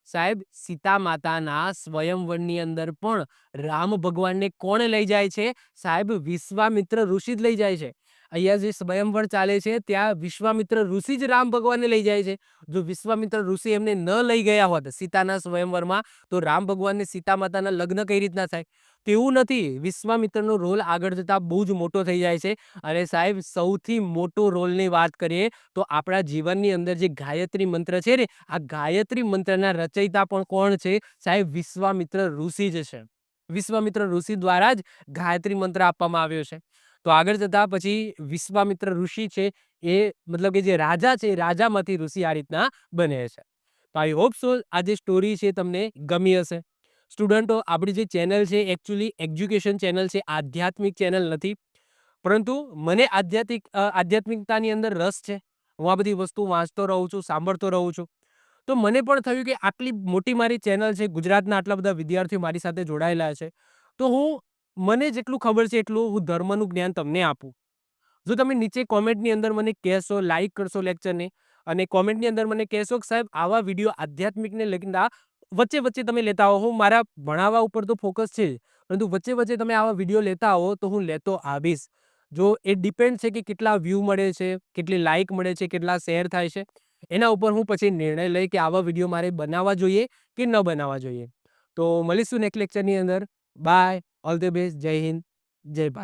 સાહેબ, સીતા માતાના સ્વયંવરની અંદર પણ રામ ભગવાનને કોણ લઈ જાય છે? સાહેબ, વિશ્વામિત્ર ઋષિ જ લઈ જાય છે. અહીંયા જે સ્વયંવર ચાલે છે ત્યાં વિશ્વામિત્ર ઋષિ જ રામ ભગવાનને લઈ જાય છે. જો વિશ્વામિત્ર ઋષિ એમને ન લઈ ગયા હોત સીતાના સ્વયંવરમાં, તો રામ ભગવાનને સીતા માતાના લગ્ન કઈ રીતના થાય? તેવું નથી. વિશ્વામિત્રનો રોલ આગળ જતા બહુ જ મોટો થઈ જાય છે. અને સાહેબ, સૌથી મોટો રોલની વાત કરીએ તો આપણા જીવનની અંદર જે ગાયત્રી મંત્ર છે ને, આ ગાયત્રી મંત્રના રચયિતા પણ કોણ છે? સાહેબ, વિશ્વામિત્ર ઋષિ જ છે. વિશ્વામિત્ર ઋષિ દ્વારા જ ગાયત્રી મંત્ર આપવામાં આવ્યો છે. તો આગળ જતા પછી વિશ્વામિત્ર ઋષિ છે, એ મતલબ કે જે રાજા છે, રાજામાંથી ઋષિ આ રીતના બને છે. તો આઈ હોપ સો આ જે સ્ટોરી છે તમને ગમી હશે. સ્ટુડન્ટો, આપણી જે ચેનલ છે એકચ્યુઅલી એજ્યુકેશન ચેનલ છે, આધ્યાત્મિક ચેનલ નથી. પરંતુ મને આધ્યાત્મિકતાની અંદર રસ છે. હું આ બધી વસ્તુ વાંચતો રહું છું, સાંભળતો રહું છું. તો મને પણ થયું કે આટલી મોટી મારી ચેનલ છે, ગુજરાતના આટલા બધા વિદ્યાર્થીઓ મારી સાથે જોડાયેલા છે, તો મને જેટલું ખબર છે એટલું હું ધર્મનું જ્ઞાન તમને આપું. જો તમે નીચે કોમેન્ટની અંદર મને કહેશો, લાઈક કરશો લેક્ચરને, અને કોમેન્ટની અંદર મને કહેશો કે સાહેબ આવા વિડીયો આધ્યાત્મિકને લગતા વચ્ચે વચ્ચે તમે લેતા હો, હું મારા ભણાવવા ઉપર તો ફોકસ છે જ, પરંતુ વચ્ચે વચ્ચે તમે આવા વિડીયો લેતા હો તો હું લેતો આવીશ. જો એ ડિપેન્ડ છે કે કેટલા વ્યૂ મળે છે, કેટલી લાઈક મળે છે, કેટલા શેર થાય છે, એના ઉપર હું પછી નિર્ણય લઈ કે આવા વિડીયો મારે બનાવવા જોઈએ કે ન બનાવવા જોઈએ. તો મળીશું નેક્સ્ટ લેક્ચરની અંદર. બાય, ઓલ ધ બેસ્ટ, જય હિન્દ, જય ભારત.